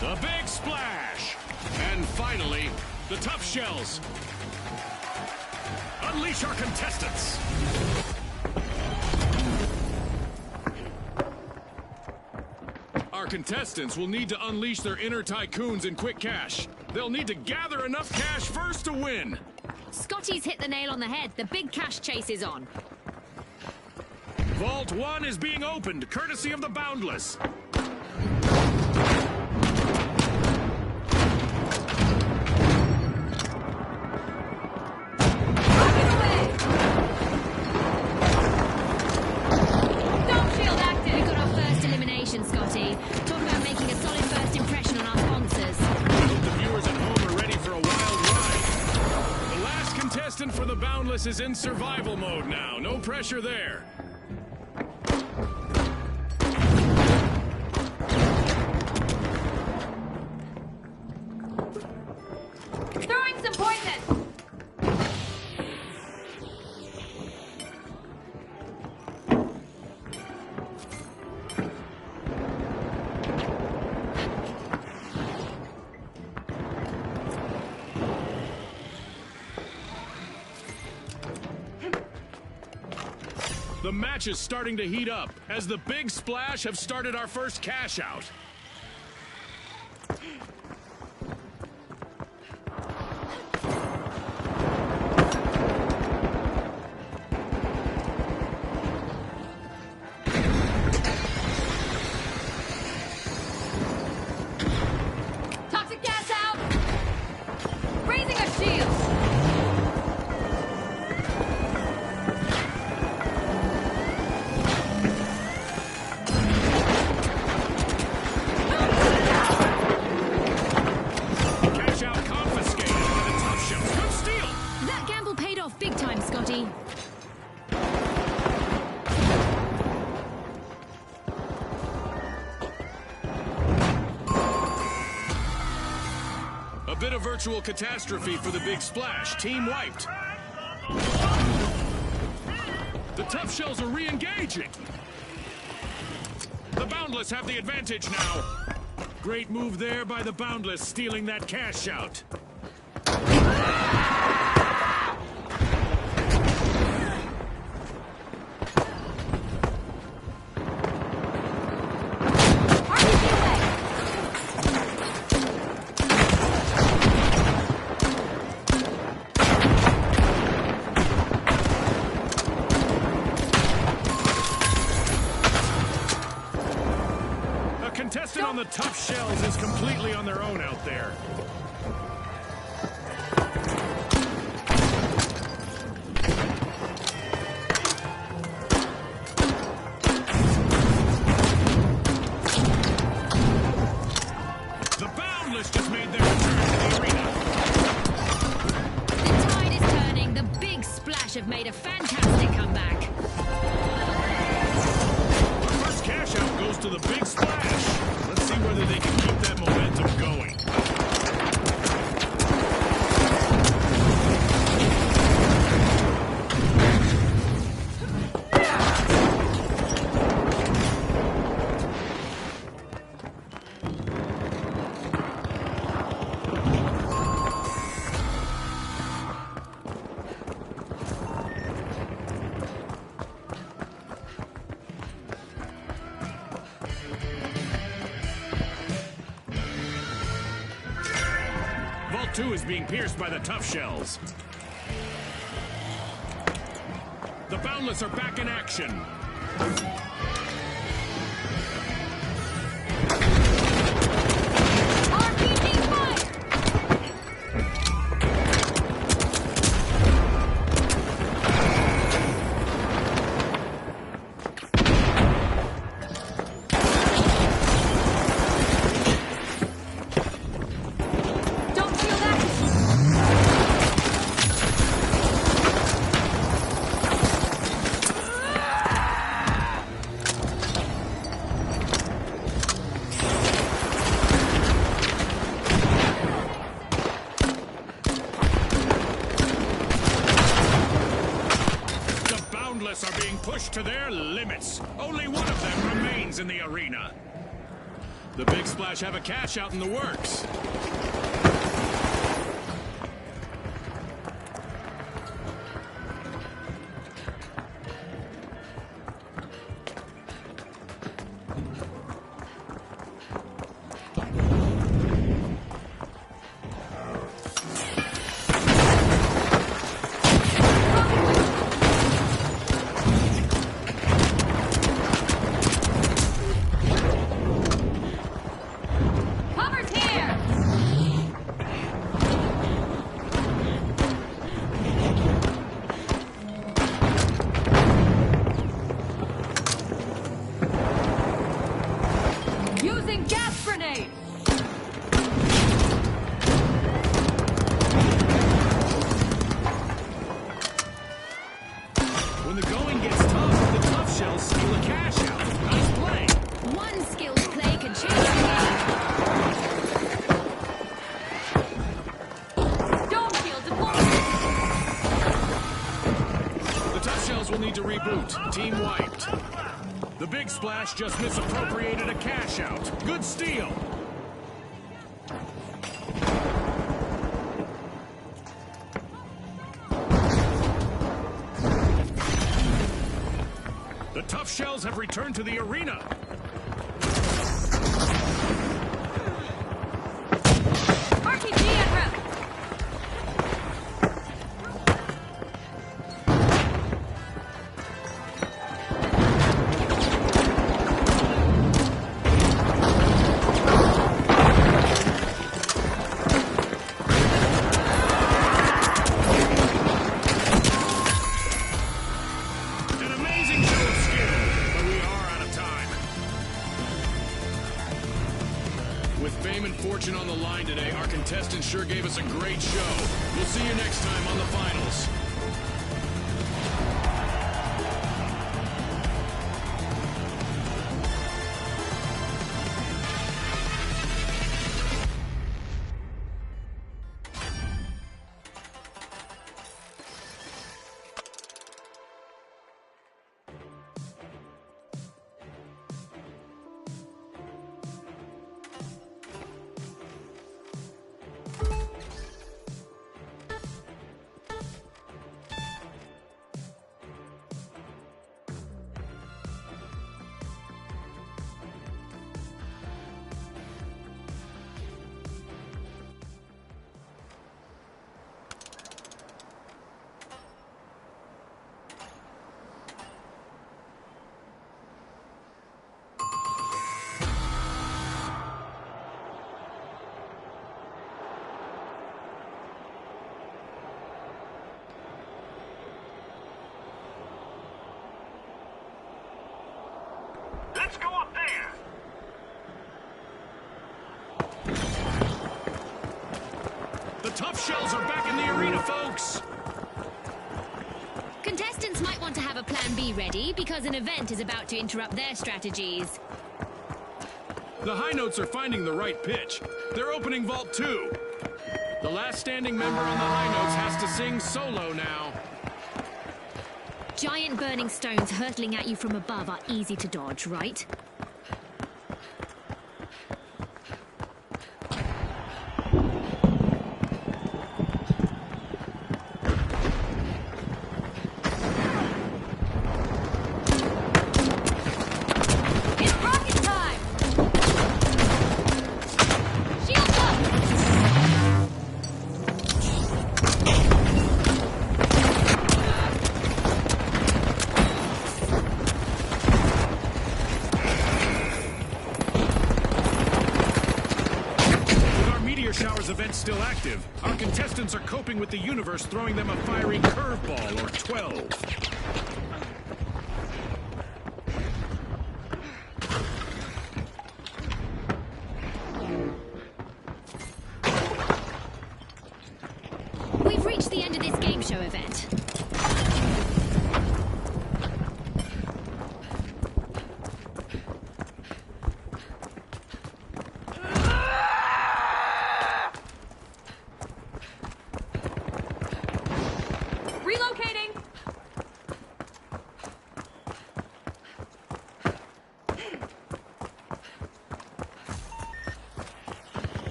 The Big Splash. And finally, the Tough Shells. Unleash our contestants. Our contestants will need to unleash their inner tycoons in quick cash. They'll need to gather enough cash first to win. Scotty's hit the nail on the head. The big cash chase is on. Vault 1 is being opened, courtesy of the Boundless. Scotty. Talk about making a solid first impression on our sponsors. I hope the viewers at home are ready for a wild ride. The last contestant for the Boundless is in survival mode now. No pressure there. Throwing some poison! The match is starting to heat up, as the Big Splash have started our first cash out. Toxic gas out! Raising a shield! Big time, Scotty. A bit of virtual catastrophe for the Big Splash. Team wiped. The Tough Shells are re-engaging. The Boundless have the advantage now. Great move there by the Boundless, stealing that cash out. Contestant on the Tough Shells is completely on their own out there. The Boundless just made their return to the arena. The tide is turning. The Big Splash have made a fantastic comeback. Our first cash out goes to the Big Splash. Let's see whether they can keep that momentum going. Vault 2 is being pierced by the Tough Shells. The Boundless are back in action. RPG fire! Are being pushed to their limits. Only one of them remains in the arena. The Big Splash have a cash out in the works. Cover's here! Using gas grenade! When the going gets tough, the tough shells steal a cash out. Nice play. One skilled play can change the game. Dome shield deployed! The tough shells will need to reboot. Team wiped. The Big Splash just misappropriated a cash out. Good steal. The tough shells have returned to the arena. RPG en route! An amazing show of skill, but we are out of time. With fame and fortune on the line today, our contestants sure gave us a great show. We'll see you next time on the finals. Let's go up there! The tough shells are back in the arena, folks. Contestants might want to have a plan B ready because an event is about to interrupt their strategies. The high notes are finding the right pitch. They're opening Vault 2. The last standing member on the high notes has to sing solo now. Giant burning stones hurtling at you from above are easy to dodge, right? It's rocket time! Shields up! With our Meteor Showers event still active, our contestants are coping with the universe throwing them a fiery curveball or 12. We've reached the end of this game show event. Relocating!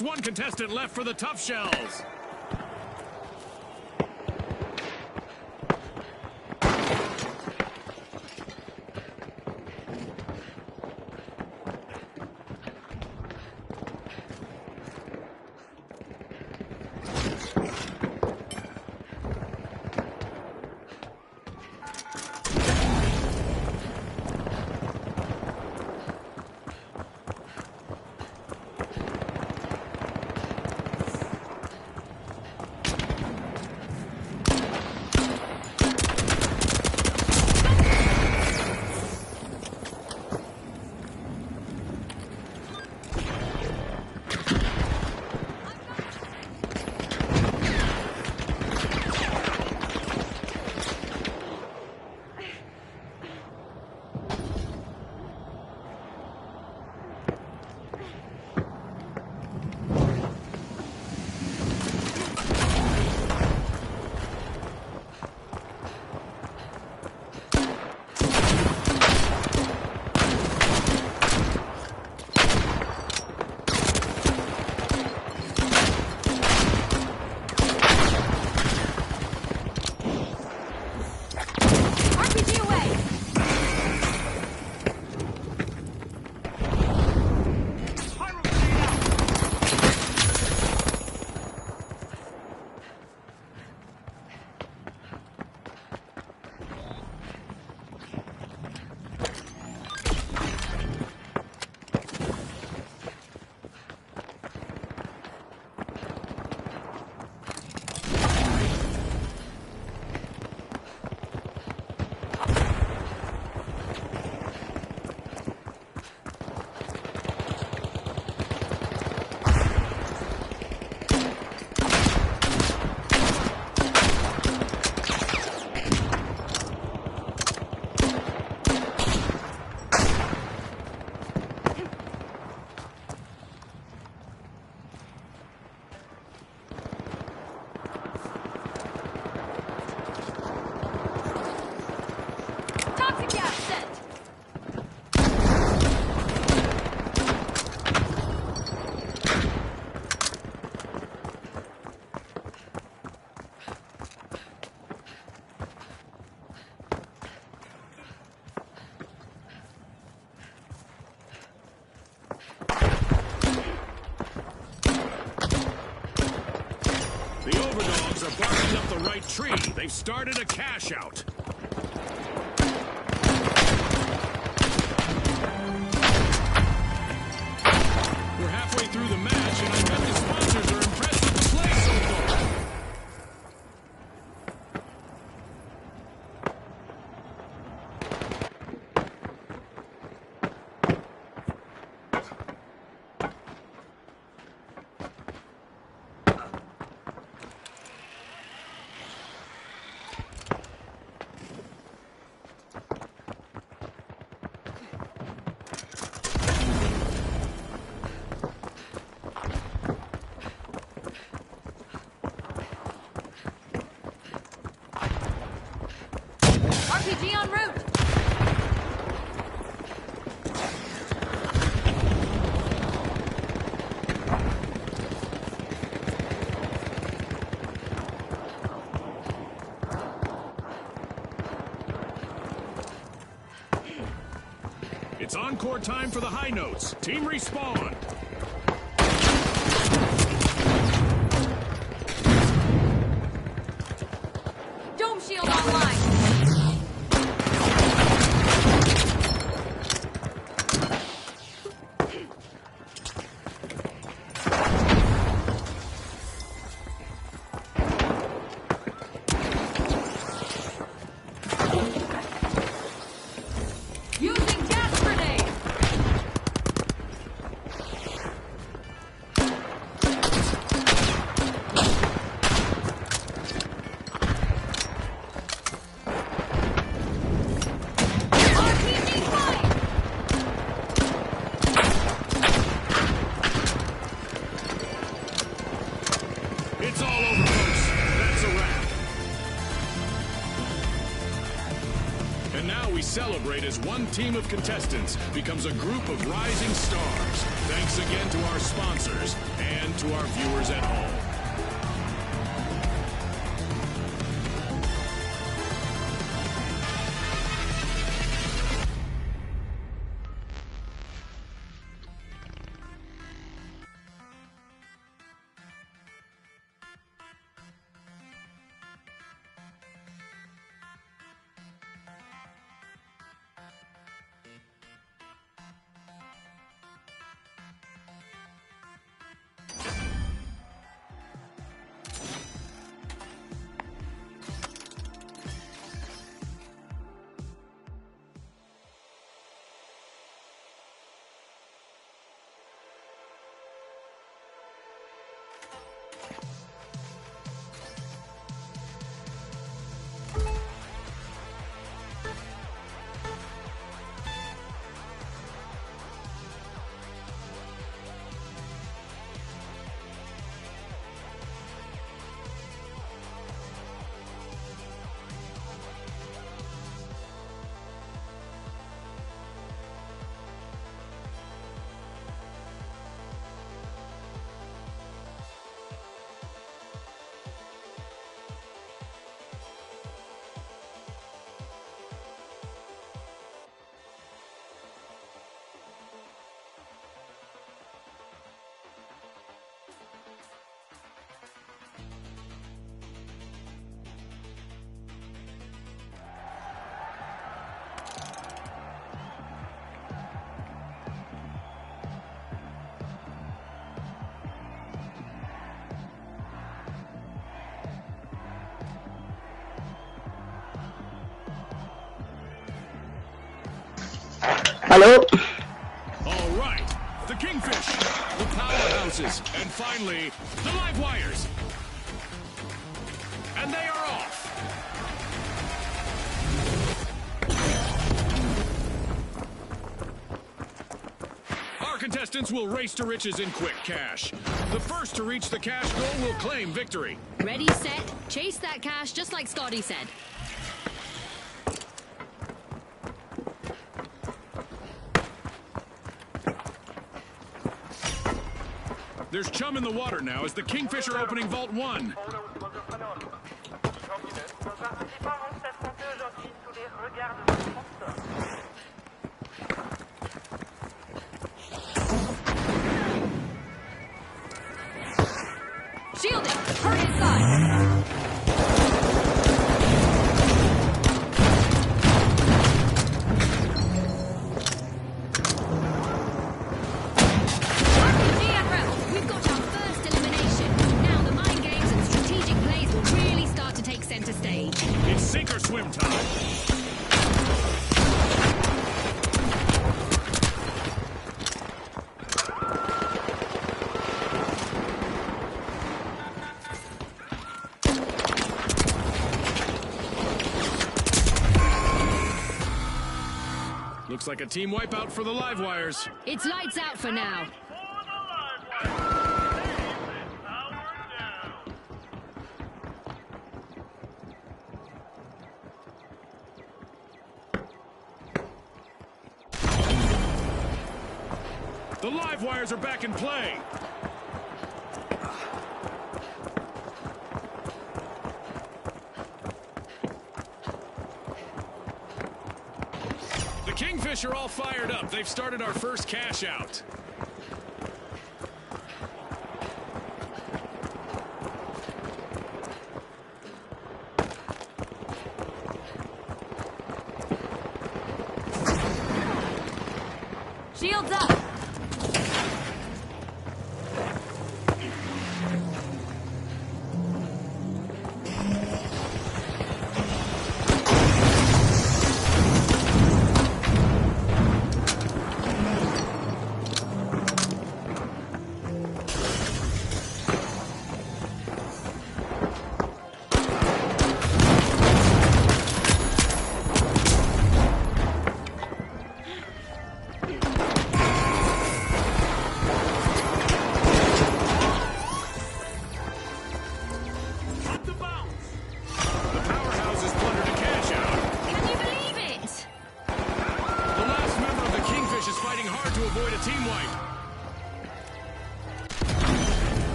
Just one contestant left for the tough shells. Are barking up the right tree. They've started a cash out. We're halfway through the match, and I bet the sponsors are impressed with the play so far. RPG en route. It's encore time for the high notes. Team respawn. Dome shield online. Using gas grenade. we celebrate as one team of contestants becomes a group of rising stars. Thanks again to our sponsors and to our viewers at home. Hello. All right, the Kingfish, the powerhouses, and finally, the live wires. And they are off. Our contestants will race to riches in quick cash. The first to reach the cash goal will claim victory. Ready, set, chase that cash, just like Scotty said. There's chum in the water now as the Kingfish are opening Vault 1. Shielding! Hurry inside! RPG en route! We've got our first elimination. Now the mind games and strategic plays will really start to take center stage. It's sink or swim time. Looks like a team wipeout for the live wires. It's lights out for now. The live wires are back in play. The Kingfish are all fired up. They've started our first cash out. Shields up!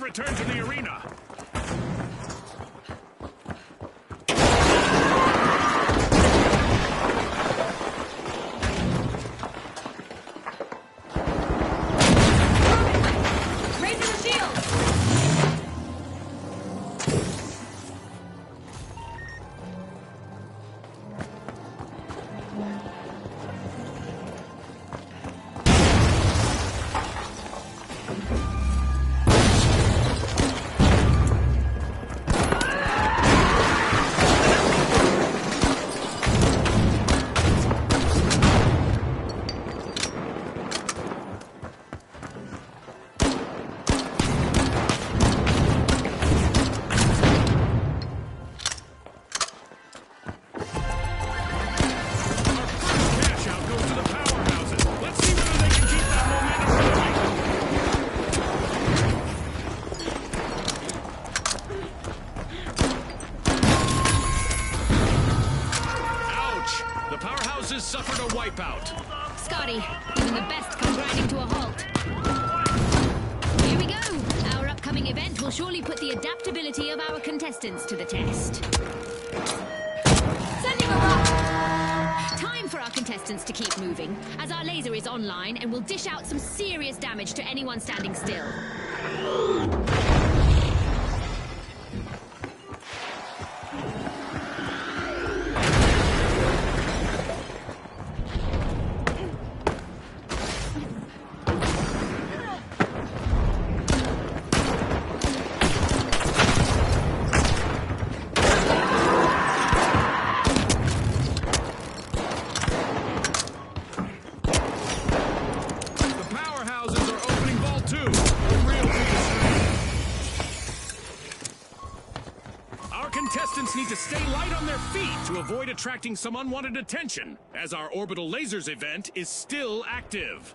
returned to the arena. Raising the shield! Cash out goes to the powerhouses. Let's see whether they can keep that momentum going. Ouch! The powerhouses suffered a wipeout. Scotty, even the best come grinding to a halt. Here we go. Our upcoming event will surely put the adaptability of our contestants to the test. Sending a rock! Time for our contestants to keep moving, as our laser is online and will dish out some serious damage to anyone standing still. The powerhouses are opening Vault 2. A real catastrophe. Our contestants need to stay light on their feet to avoid attracting some unwanted attention, as our Orbital Lasers event is still active.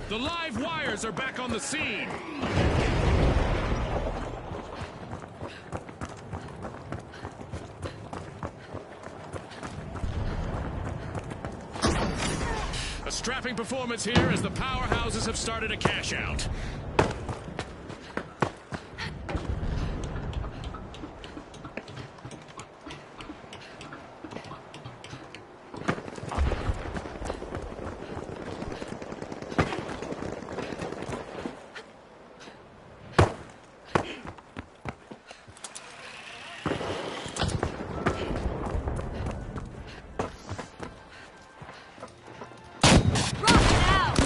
The live wires are back on the scene. A strapping performance here as the powerhouses have started a cash out. Rocket out!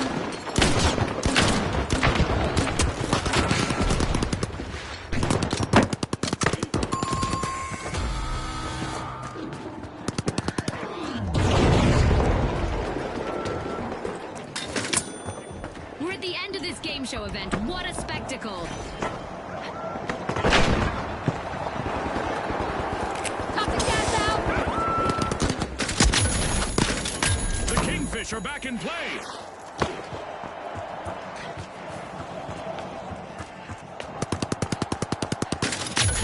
We're at the end of this game show event. What a spectacle! Toxic gas out! The Kingfish are back in play.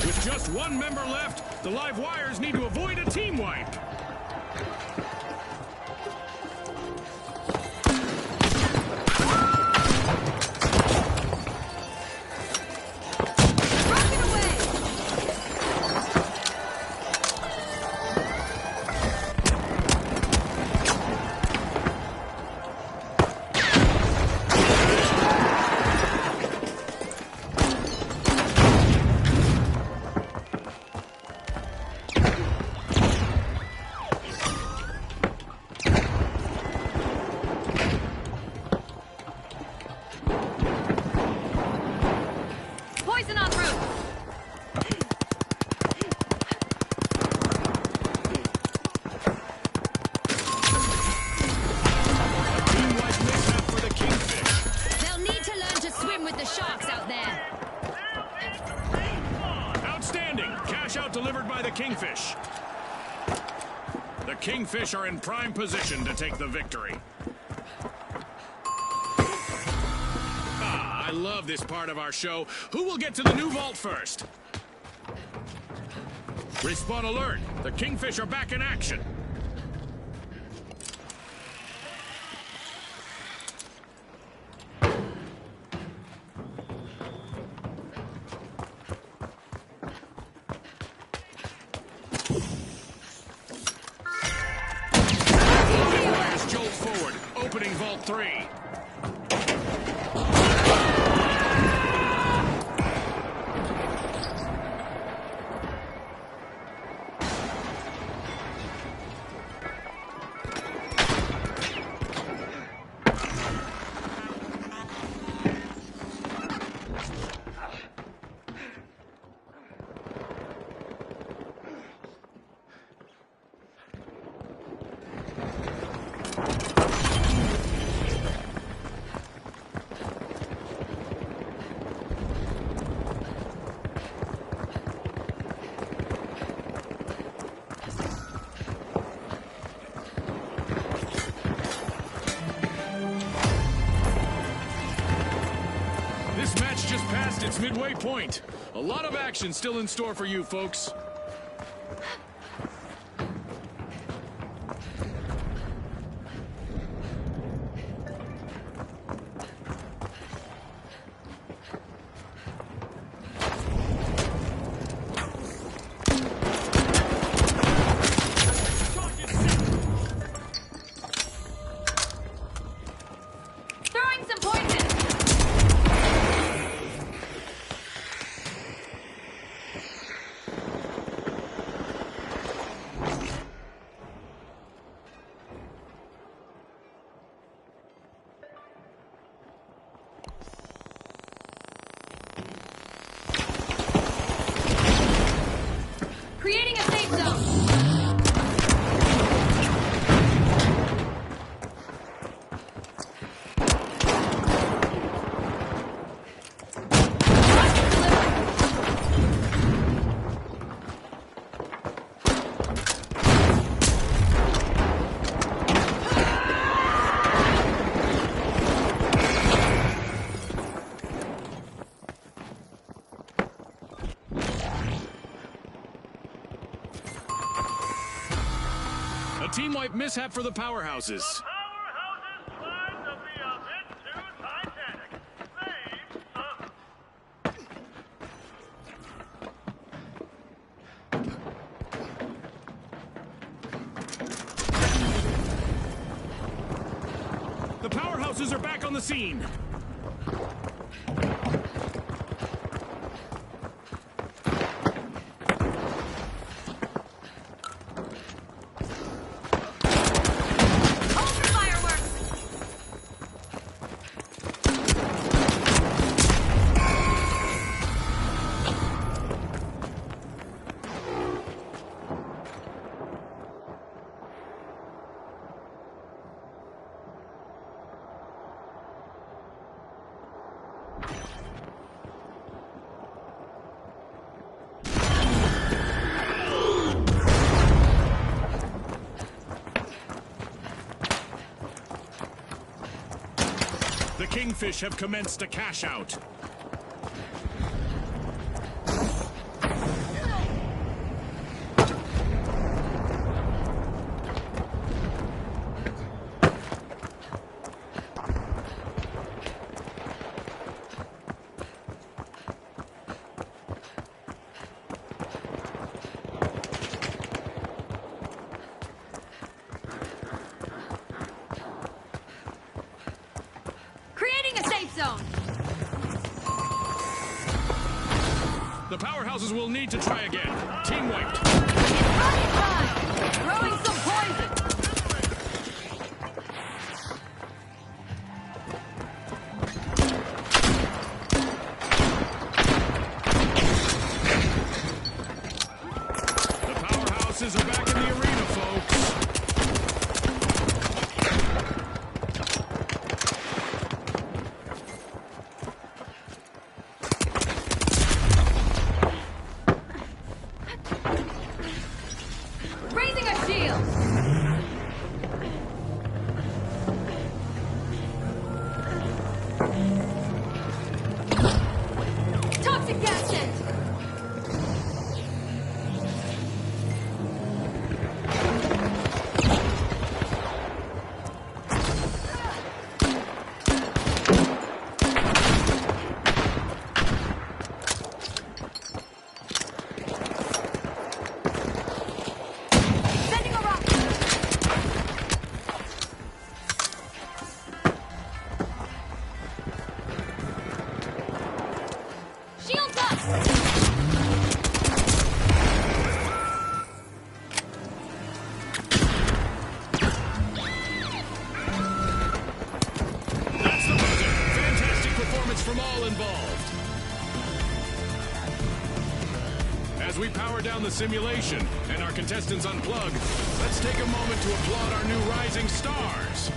With just one member left, the live wires need to avoid a team wipe. Rocket away! Poison en route! Team wipe mishap for the Kingfish. They'll need to learn to swim with the sharks out there. Outstanding! Cash out delivered by the Kingfish. The Kingfish are in prime position to take the victory. I love this part of our show. Who will get to the new vault first? Respawn alert! The Kingfish are back in action! Fires jolt forward, opening Vault 3. This match just passed its midway point. A lot of action still in store for you folks. Throwing some poison! Creating a safe zone! A team-wipe mishap for the powerhouses. Powerhouses tried to be a bit too Titanic. They suck. The powerhouses are back on the scene. Hold for fireworks! The Kingfish have commenced a cash-out. Creating a safe zone! The powerhouses will need to try again. Team wiped. Running time! Throwing some poison! The powerhouses are back in the arena, folks. Raising a shield! Toxic gas vent! Shields up! That's the buzzer. Fantastic performance from all involved. As we power down the simulation and our contestants unplug, let's take a moment to applaud our new rising stars.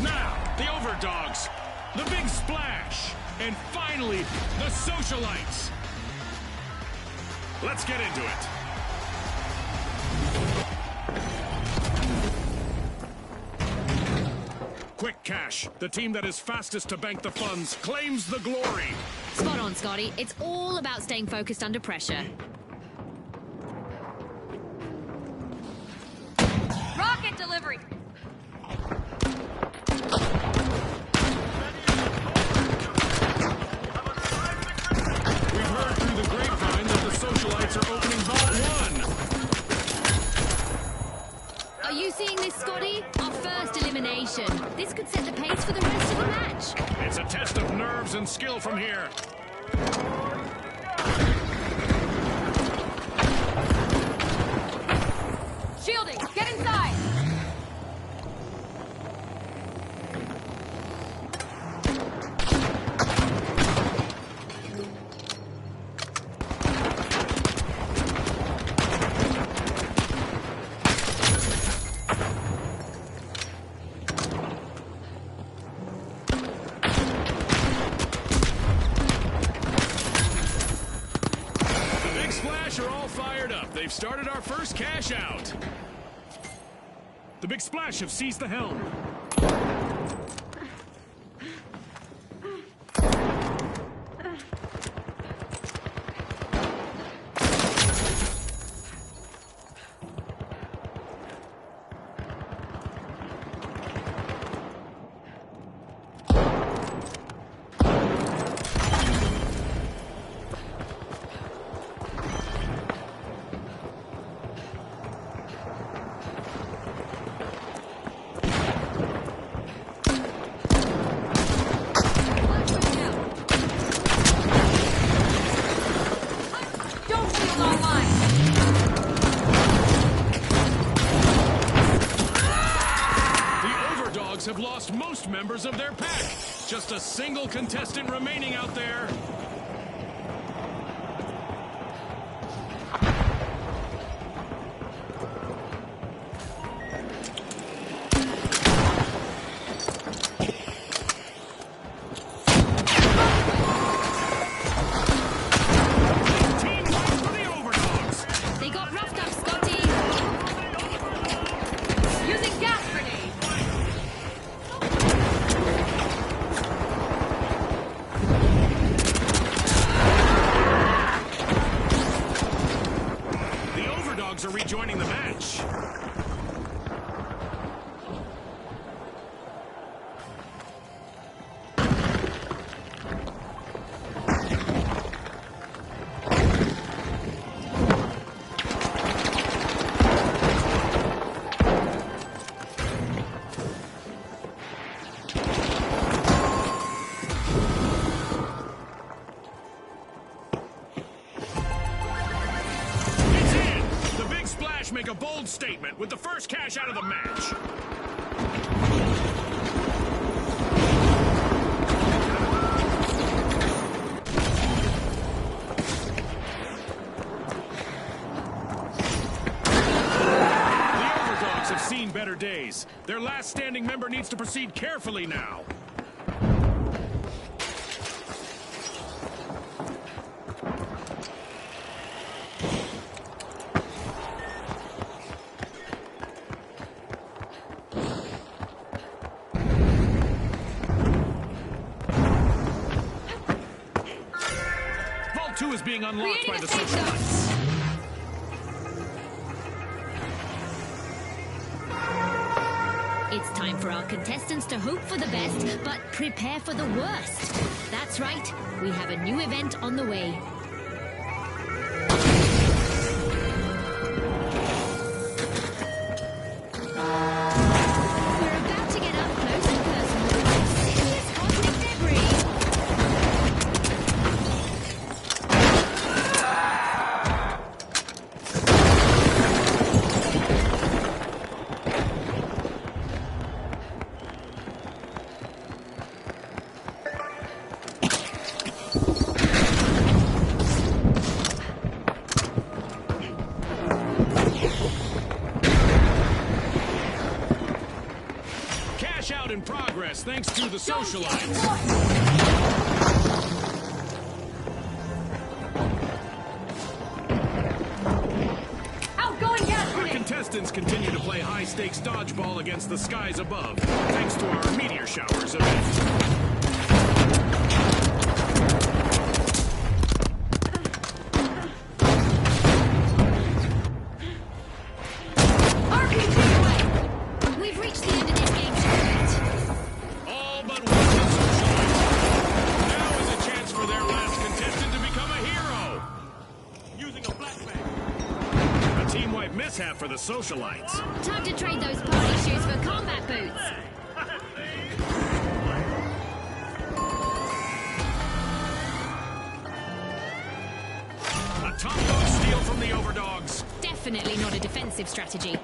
Now, the Overdogs, the Big Splash, and finally, the Socialites. Let's get into it. Quick Cash, the team that is fastest to bank the funds, claims the glory. Spot on, Scotty. It's all about staying focused under pressure. Rocket delivery! We've heard through the grapevine that the Socialites are opening Vault 1. Are you seeing this, Scotty? Our first elimination. This could set the pace for the rest of the match. It's a test of nerves and skill from here. Shielding! Get inside! The Big Splash are all fired up. They've started our first cash out. The Big Splash have seized the helm. Don't shield online! The Overdogs have lost most members of their pack. Just a single contestant remaining out there. Teamwork for the Overdogs. They got roughed up, Scotty. Using gas grenade! The Overdogs are rejoining the match. a bold statement with the first cash out of the match. Seen better days. Their last standing member needs to proceed carefully now. Vault 2 is being unlocked by the socialites. It's time for our contestants to hope for the best, but prepare for the worst. That's right, we have a new event on the way. We're about to get up close and personal with some serious cosmic debris. Out in progress thanks to the socialites. Outgoing gas Our grenade! contestants continue to play high-stakes dodgeball against the skies above, thanks to our meteor showers event. We've reached the end of this game tournament. All but one of the socialites. Now is a chance for their last contestant to become a hero. Using a flashbang. A team-wide mishap for the socialites. Time to trade those party shoes for combat boots. A top-load steal from the overdogs. Definitely not a defensive strategy.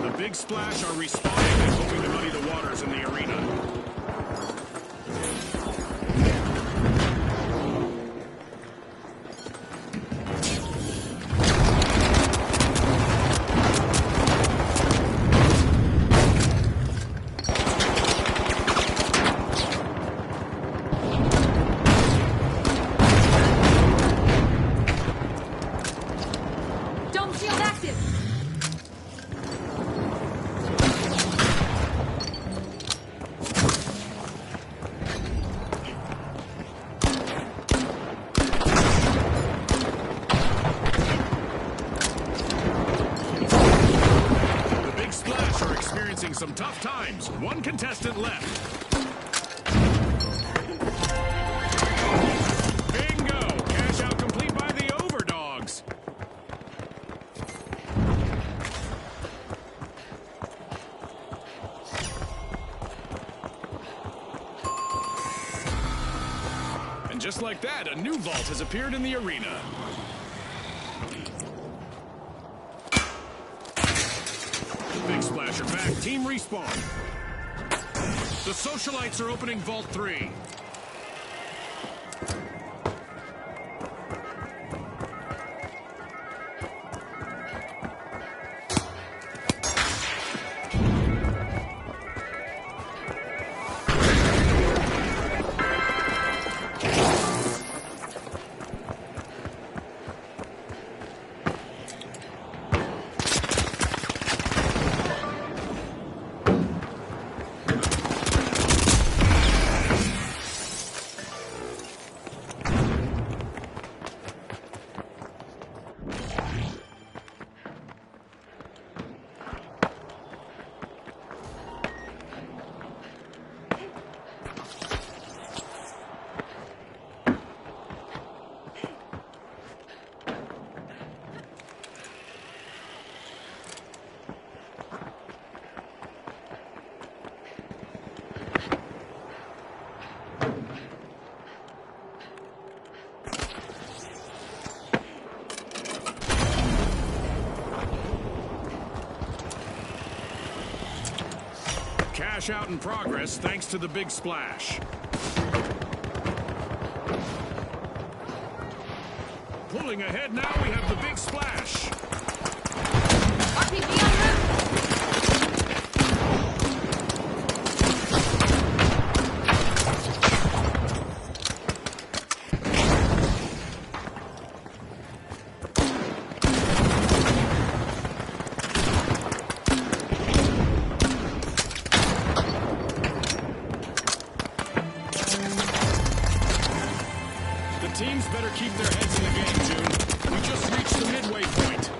The Big Splash are respawning and hoping to muddy the waters in the arena. Dome shield active! The Big Splash are experiencing some tough times. One contestant left. Bingo! Cash out complete by the overdogs. And just like that, a new vault has appeared in the arena. Big Splash are back. Team respawn. The socialites are opening Vault 3. Cash out in progress thanks to the big splash. Pulling ahead now, we have the big splash. RPG en route. Teams better keep their heads in the game, June. We just reached the midway point.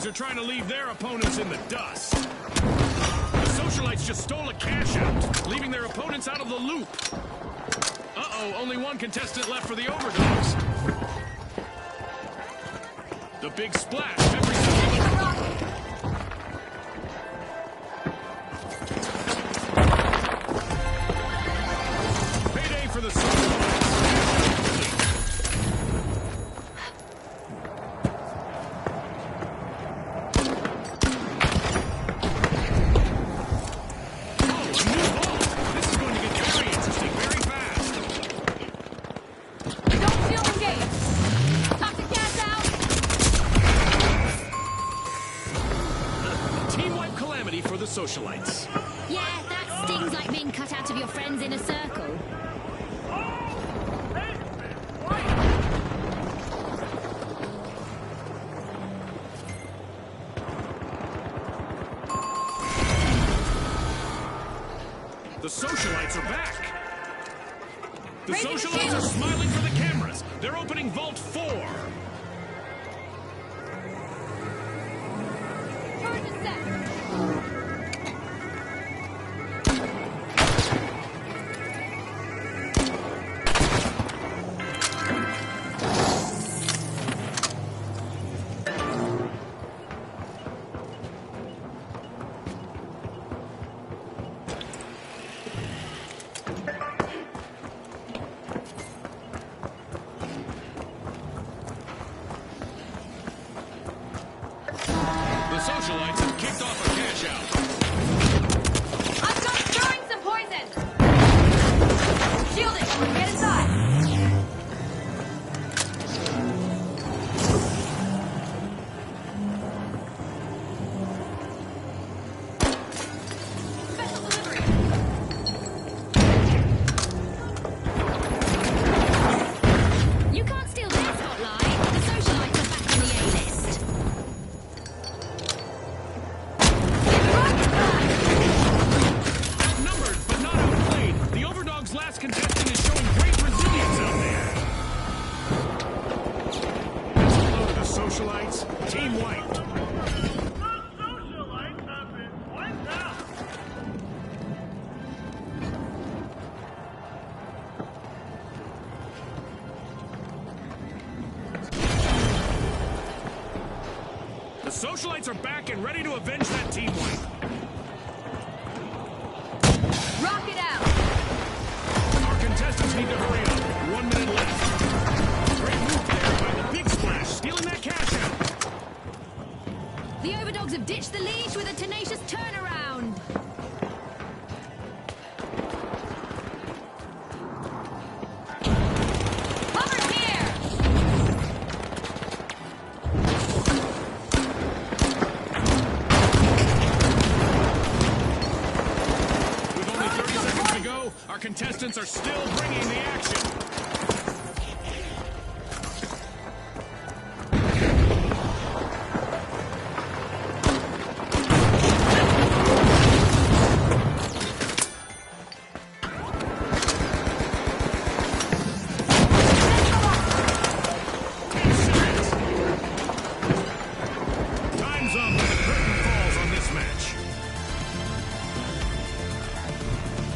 Are trying to leave their opponents in the dust. The socialites just stole a cash out, leaving their opponents out of the loop. Uh-oh, only one contestant left for the overdogs. The big splash every single payday for the socialites. For the socialites. Yeah, that stings like being cut out of your friends in a circle. The socialites are back. The socialites are smiling for the cameras. They're opening Vault 4. Charge is set. The socialites have kicked off a cash out. I'm throwing some poison. Shield it. Get inside. Special delivery. You can't steal their spotlight. The socialites are back on the A-list. Outnumbered, but not outplayed. The Overdog's last contestant is showing great resilience out there. That's a blow to the socialites. Team wiped. The socialites have been wiped out. The socialites are back and ready to avenge that team wipe. Rock it out. Our contestants need to hurry up. 1 minute left. Great move there by the big splash, stealing that cash out. The Overdogs have ditched the leash with a tenacious turnaround. Cover here. With only 30 seconds to go, go. Our contestants are still bringing the action. Time's up and the curtain falls on this match.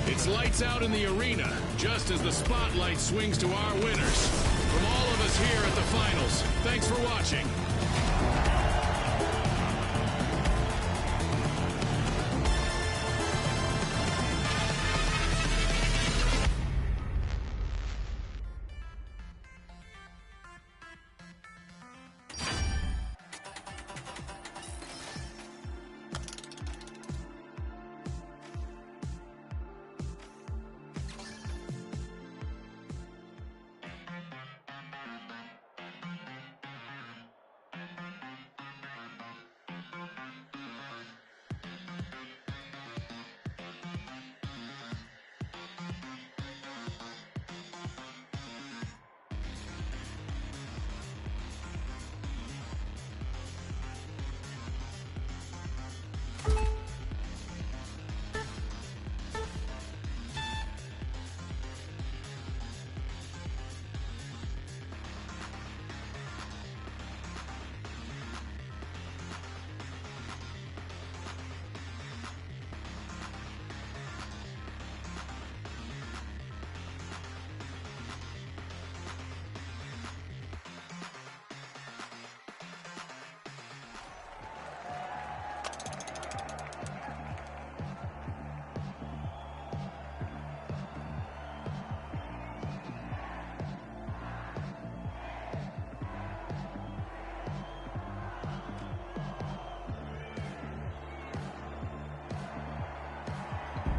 It's lights out in the arena, just as the spotlight swings to our winners. From all of us here at the finals, thanks for watching.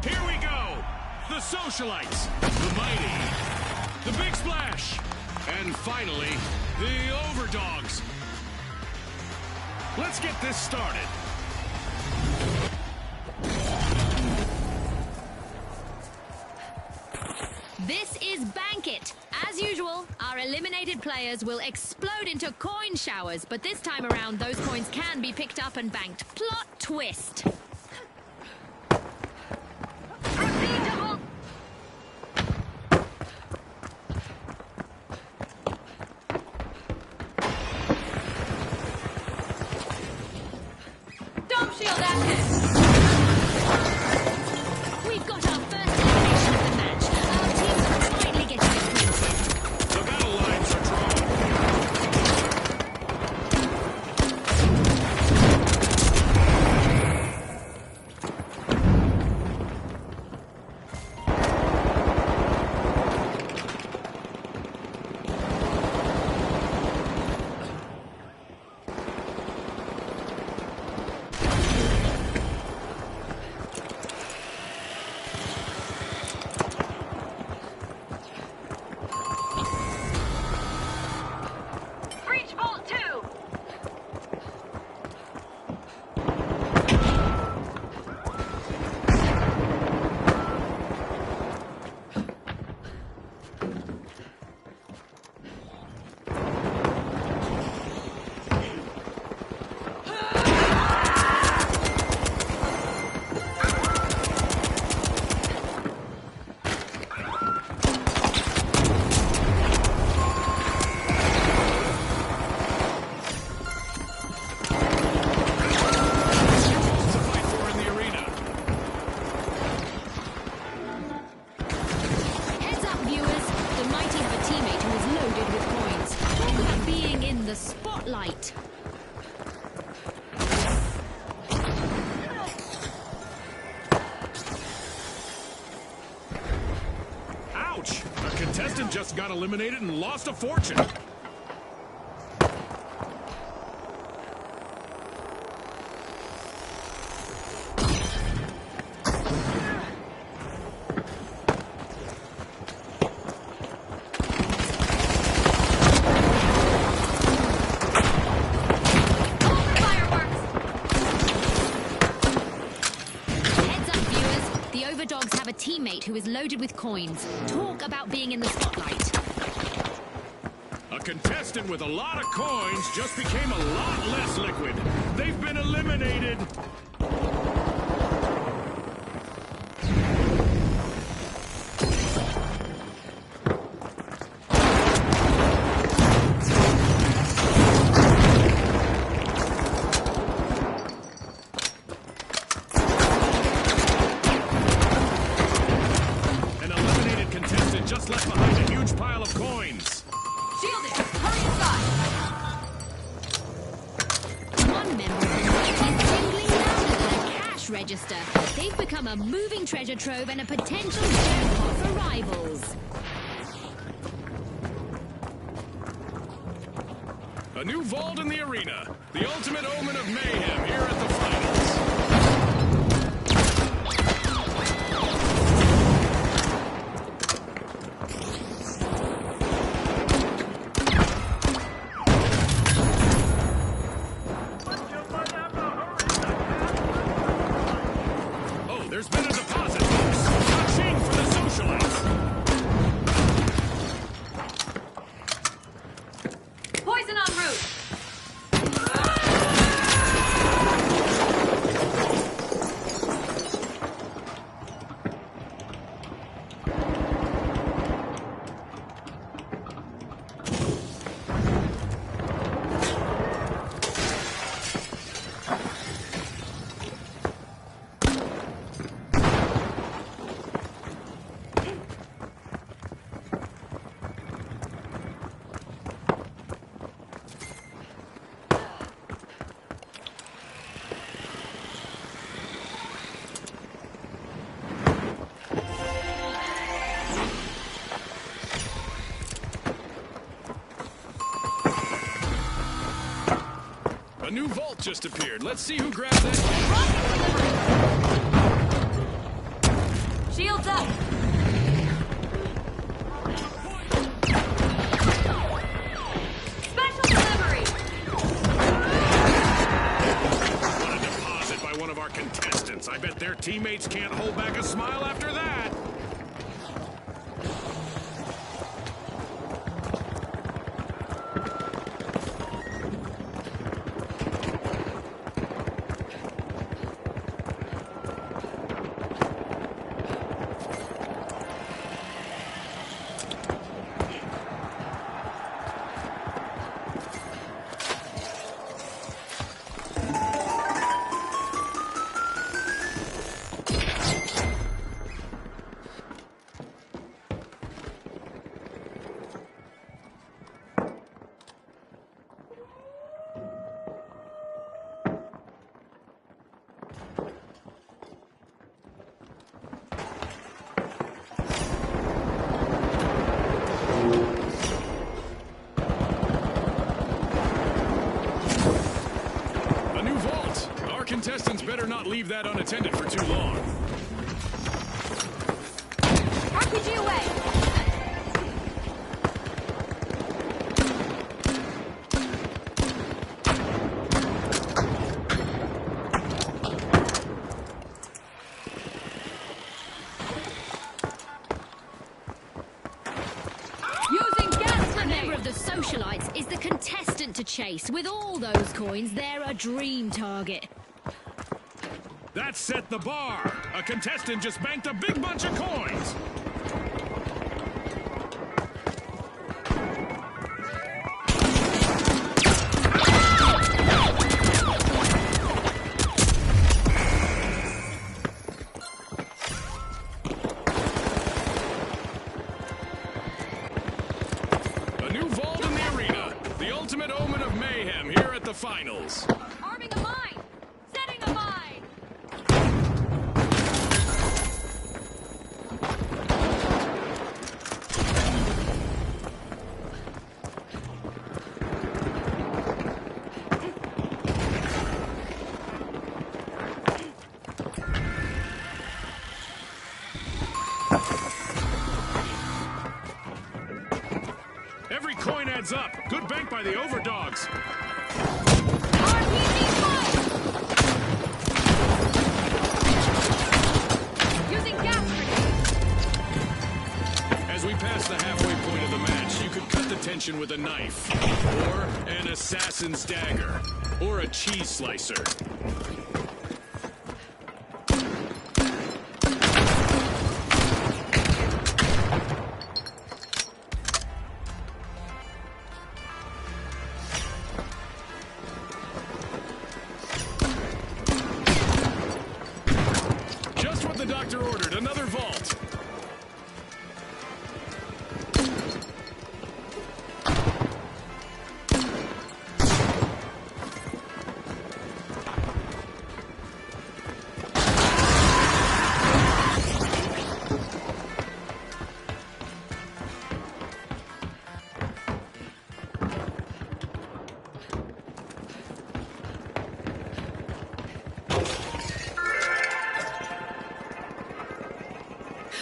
Here we go! The Socialites, the Mighty, the Big Splash, and finally, the Overdogs. Let's get this started. This is Bank It. As usual, our eliminated players will explode into coin showers, but this time around, those coins can be picked up and banked. Plot twist. Shield action! We've got our first elimination of the match. Our teams are finally getting acquainted. The battle lines are drawn. Breach Vault 2! To fight for in the arena. Heads up, viewers. The Mighty have a teammate who is loaded with coins. Talk about being in the spotlight. Ouch! A contestant just got eliminated and lost a fortune. Heads up, viewers. The Overdogs have a teammate who is loaded with coins. Talk about being in the spotlight. A contestant with a lot of coins just became a lot less liquid. They've been eliminated. An eliminated contestant just left behind a huge pile of coins. Shielded! Hurry inside! One member of the team is jingling louder than a cash register. They've become a moving treasure trove and a potential jackpot for rivals. A new vault in the arena. The ultimate omen of mayhem here at the finals. Oh, there's been a deposit, folks. Touching for the socialites. Poison en route! A new vault just appeared. Let's see who grabs that. Shields up! Special delivery! What a deposit by one of our contestants. I bet their teammates can't hold back a smile after that. A new vault. Our contestants better not leave that unattended for too long. RPG away! Using gas A member grenade! of the socialites is the contestant to chase. With all those coins, they're a dream target. That set the bar. A contestant just banked a big bunch of coins. A new vault in the arena. The ultimate omen of mayhem here at the finals. Arming a mine! Setting a mine! Every coin adds up. Good bank by the overdogs. RPG fire! Using gas grenade! As we pass the halfway point of the match, you could cut the tension with a knife, or an assassin's dagger, or a cheese slicer. Just what the doctor ordered, another vault.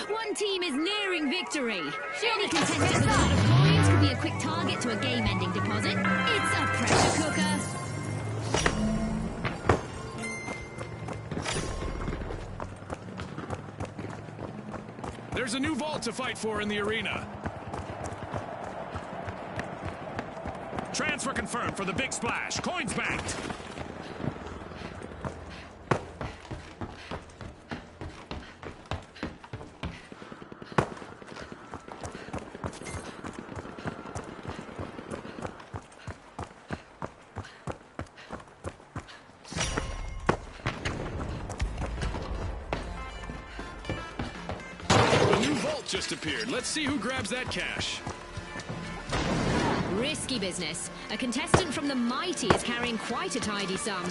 One team is nearing victory. Any contestant with a lot of coins could be a quick target to a game-ending deposit. It's a pressure cooker. There's a new vault to fight for in the arena. Transfer confirmed for the big splash. Coins banked. Just appeared. Let's see who grabs that cash. Risky business. A contestant from the Mighty is carrying quite a tidy sum.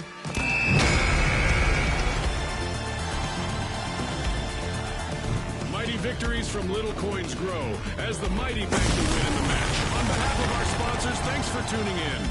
Mighty victories from little coins grow as the Mighty bank the win in the match. On behalf of our sponsors, thanks for tuning in.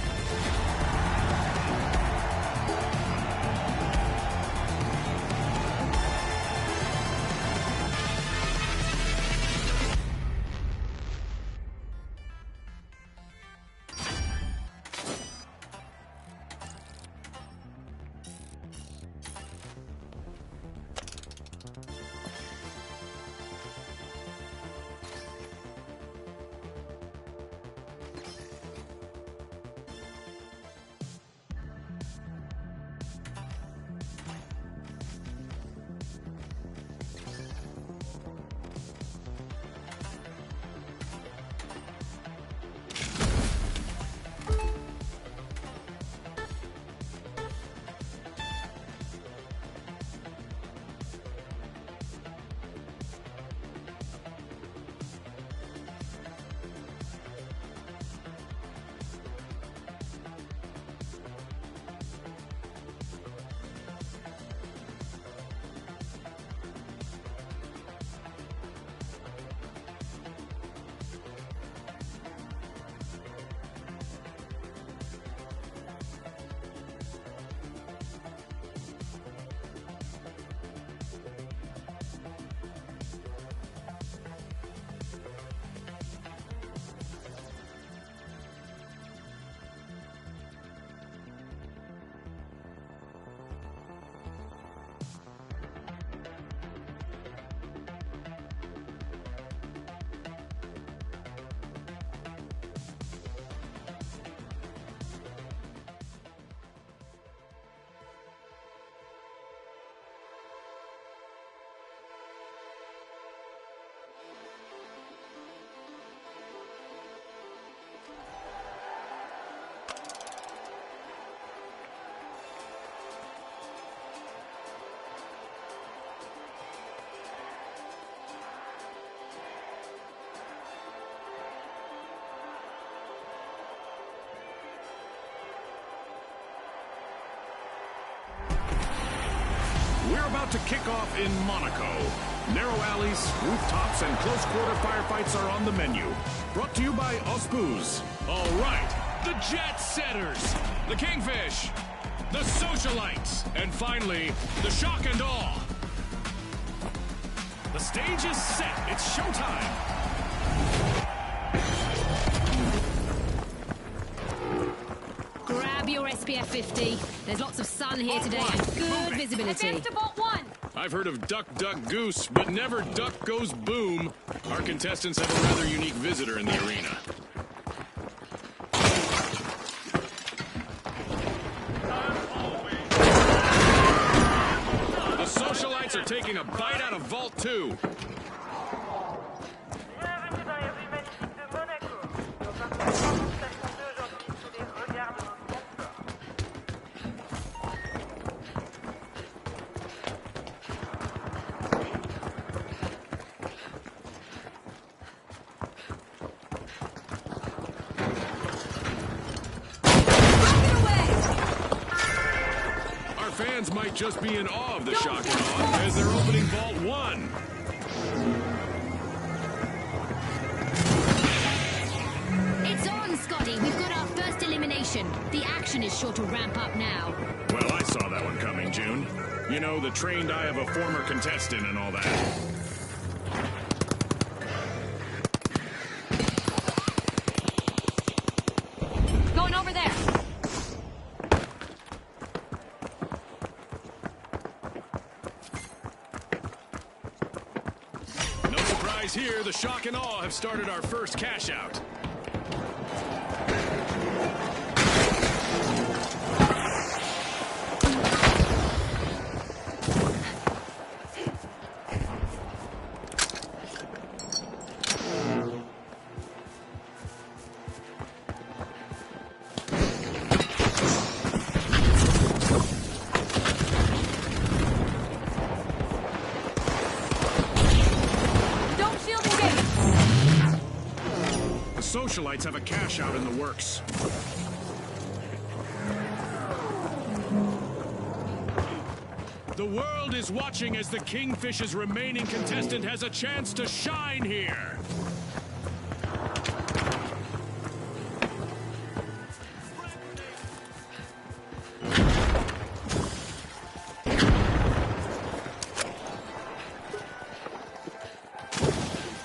We're about to kick off in Monaco. Narrow alleys, rooftops, and close-quarter firefights are on the menu. Brought to you by Ospuz. All right, the Jet Setters, the Kingfish, the Socialites, and finally, the Shock and Awe. The stage is set. It's showtime. Grab your SPF 50. There's lots of sun here today and good visibility. Advance to Vault 1. I've heard of duck, duck, goose, but never duck goes boom. Our contestants have a rather unique visitor in the arena. The socialites are taking a bite out of Vault 2. Bienvenue dans les rues magnifiques de Monaco. Nos participants s'affrontent aujourd'hui sous les regards de nos sponsors. Our fans might just be in awe of the shock and awe as they're opening Vault 1. It's on, Scotty. We've got our first elimination. The action is sure to ramp up now. Well, I saw that one coming, June. You know, the trained eye of a former contestant and all that. Going over there. No surprise here, the shock and awe have started our first cash out. Don't shield engage. The socialites have a cash out in the works. The world is watching as the Kingfish's remaining contestant has a chance to shine here.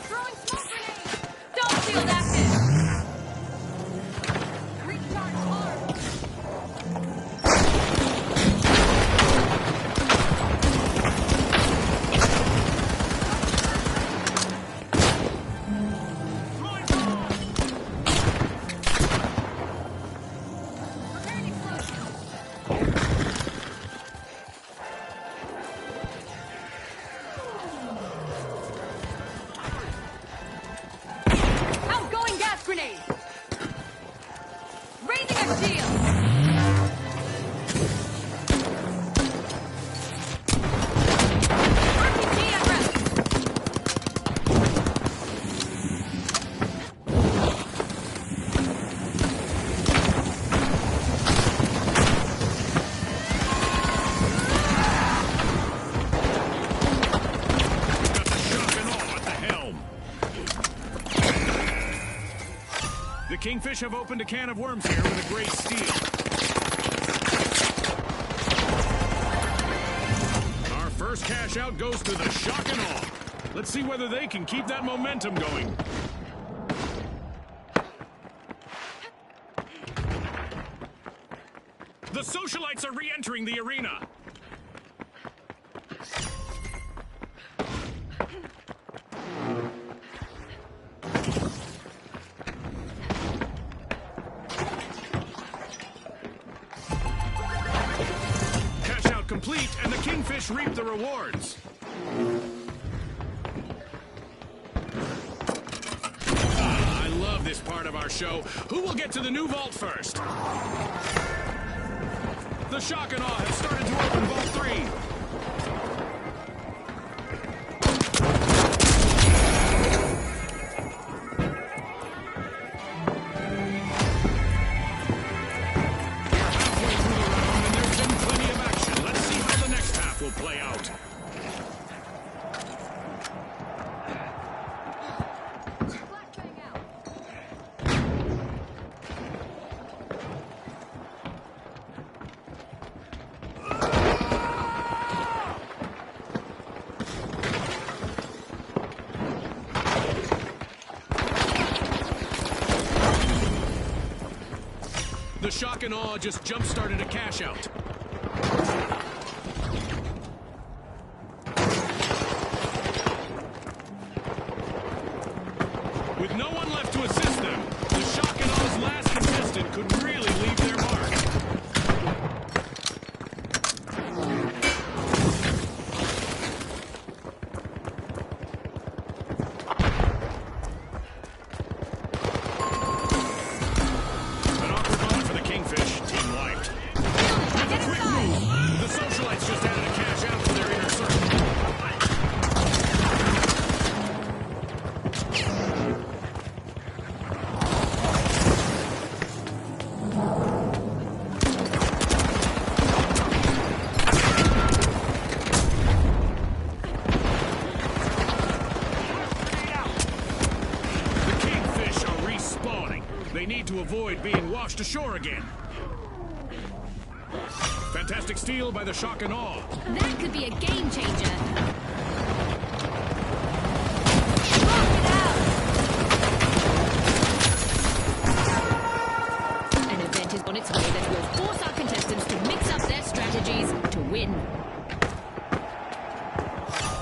Throwing smoke grenade. Don't shield active. Recharge hard. Preparing explosion. Outgoing gas grenade. Raising a shield. RPG at rest. Got the shock and awe at the helm. The Kingfish have opened a can of worms here with a gray steel. Our first cash out goes to the shock and awe. Let's see whether they can keep that momentum going. The socialites are re-entering the arena. Cash out complete, and the Kingfish reap the rewards. I love this part of our show. Who will get to the new vault first? The shock and awe have started to open Vault 3. Halfway through the round, and there's been plenty of action. Let's see how the next half will play out. Flashbang out. The shock and awe just jump-started a cash out. With no one left to assist them, the Shock and Aw's last contestant could really leave their mark. An awkward moment for the Kingfish. Team wiped. With a quick move, the Socialites just added a cash out to their inner circle. The Kingfish are respawning. They need to avoid being washed ashore again. Fantastic steal by the Shock and Awe. That could be a game changer. An event is on its way that will force our contestants to mix up their strategies to win.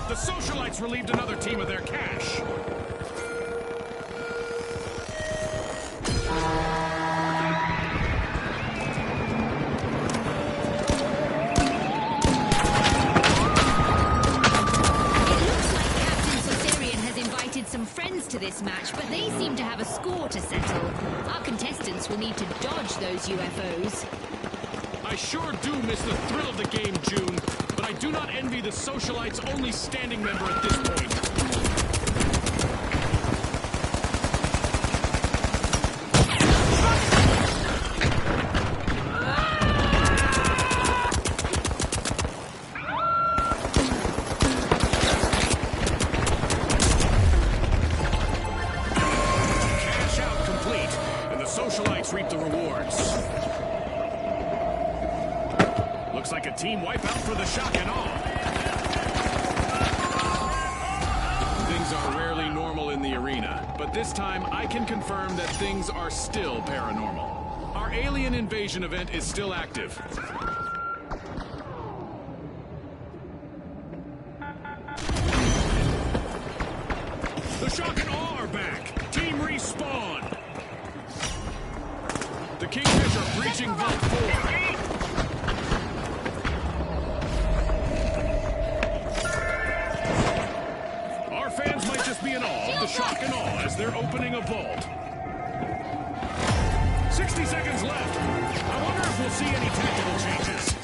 The Socialites relieved another team of their cash. Some friends to this match, but they seem to have a score to settle. Our contestants will need to dodge those UFOs. I sure do miss the thrill of the game, June, but I do not envy the Socialites' only standing member at this point. Socialites reap the rewards. Looks like a team wipeout for the Shock and Awe. Things are rarely normal in the arena, but this time I can confirm that things are still paranormal. Our alien invasion event is still active. The Shock and Awe are back. Team respawn. The Kingfish are breaching Vault 4. Our fans might just be in awe of the Shock and Awe as they're opening a vault. 60 seconds left. I wonder if we'll see any tactical changes.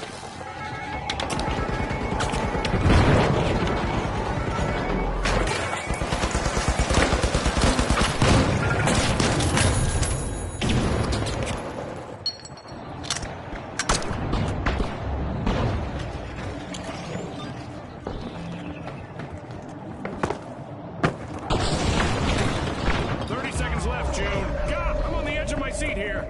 Left, June. God, I'm on the edge of my seat here.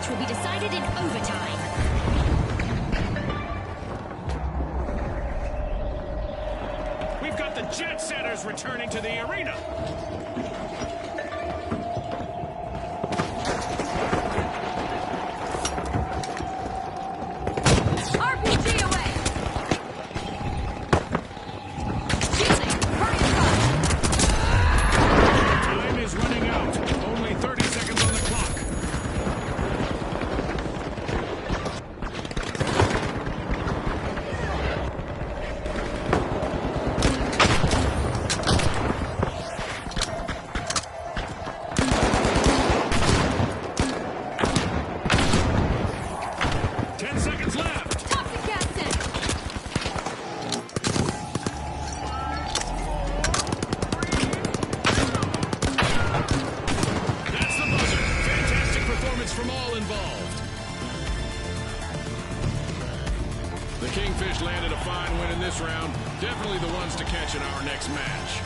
Will be decided in overtime. We've got the Jet Setters returning to the arena. RPG away! Shielding! Hurry aside! Time is running out. Only 30 seconds on the clock. From all involved. The Kingfish landed a fine win in this round. Definitely the ones to catch in our next match.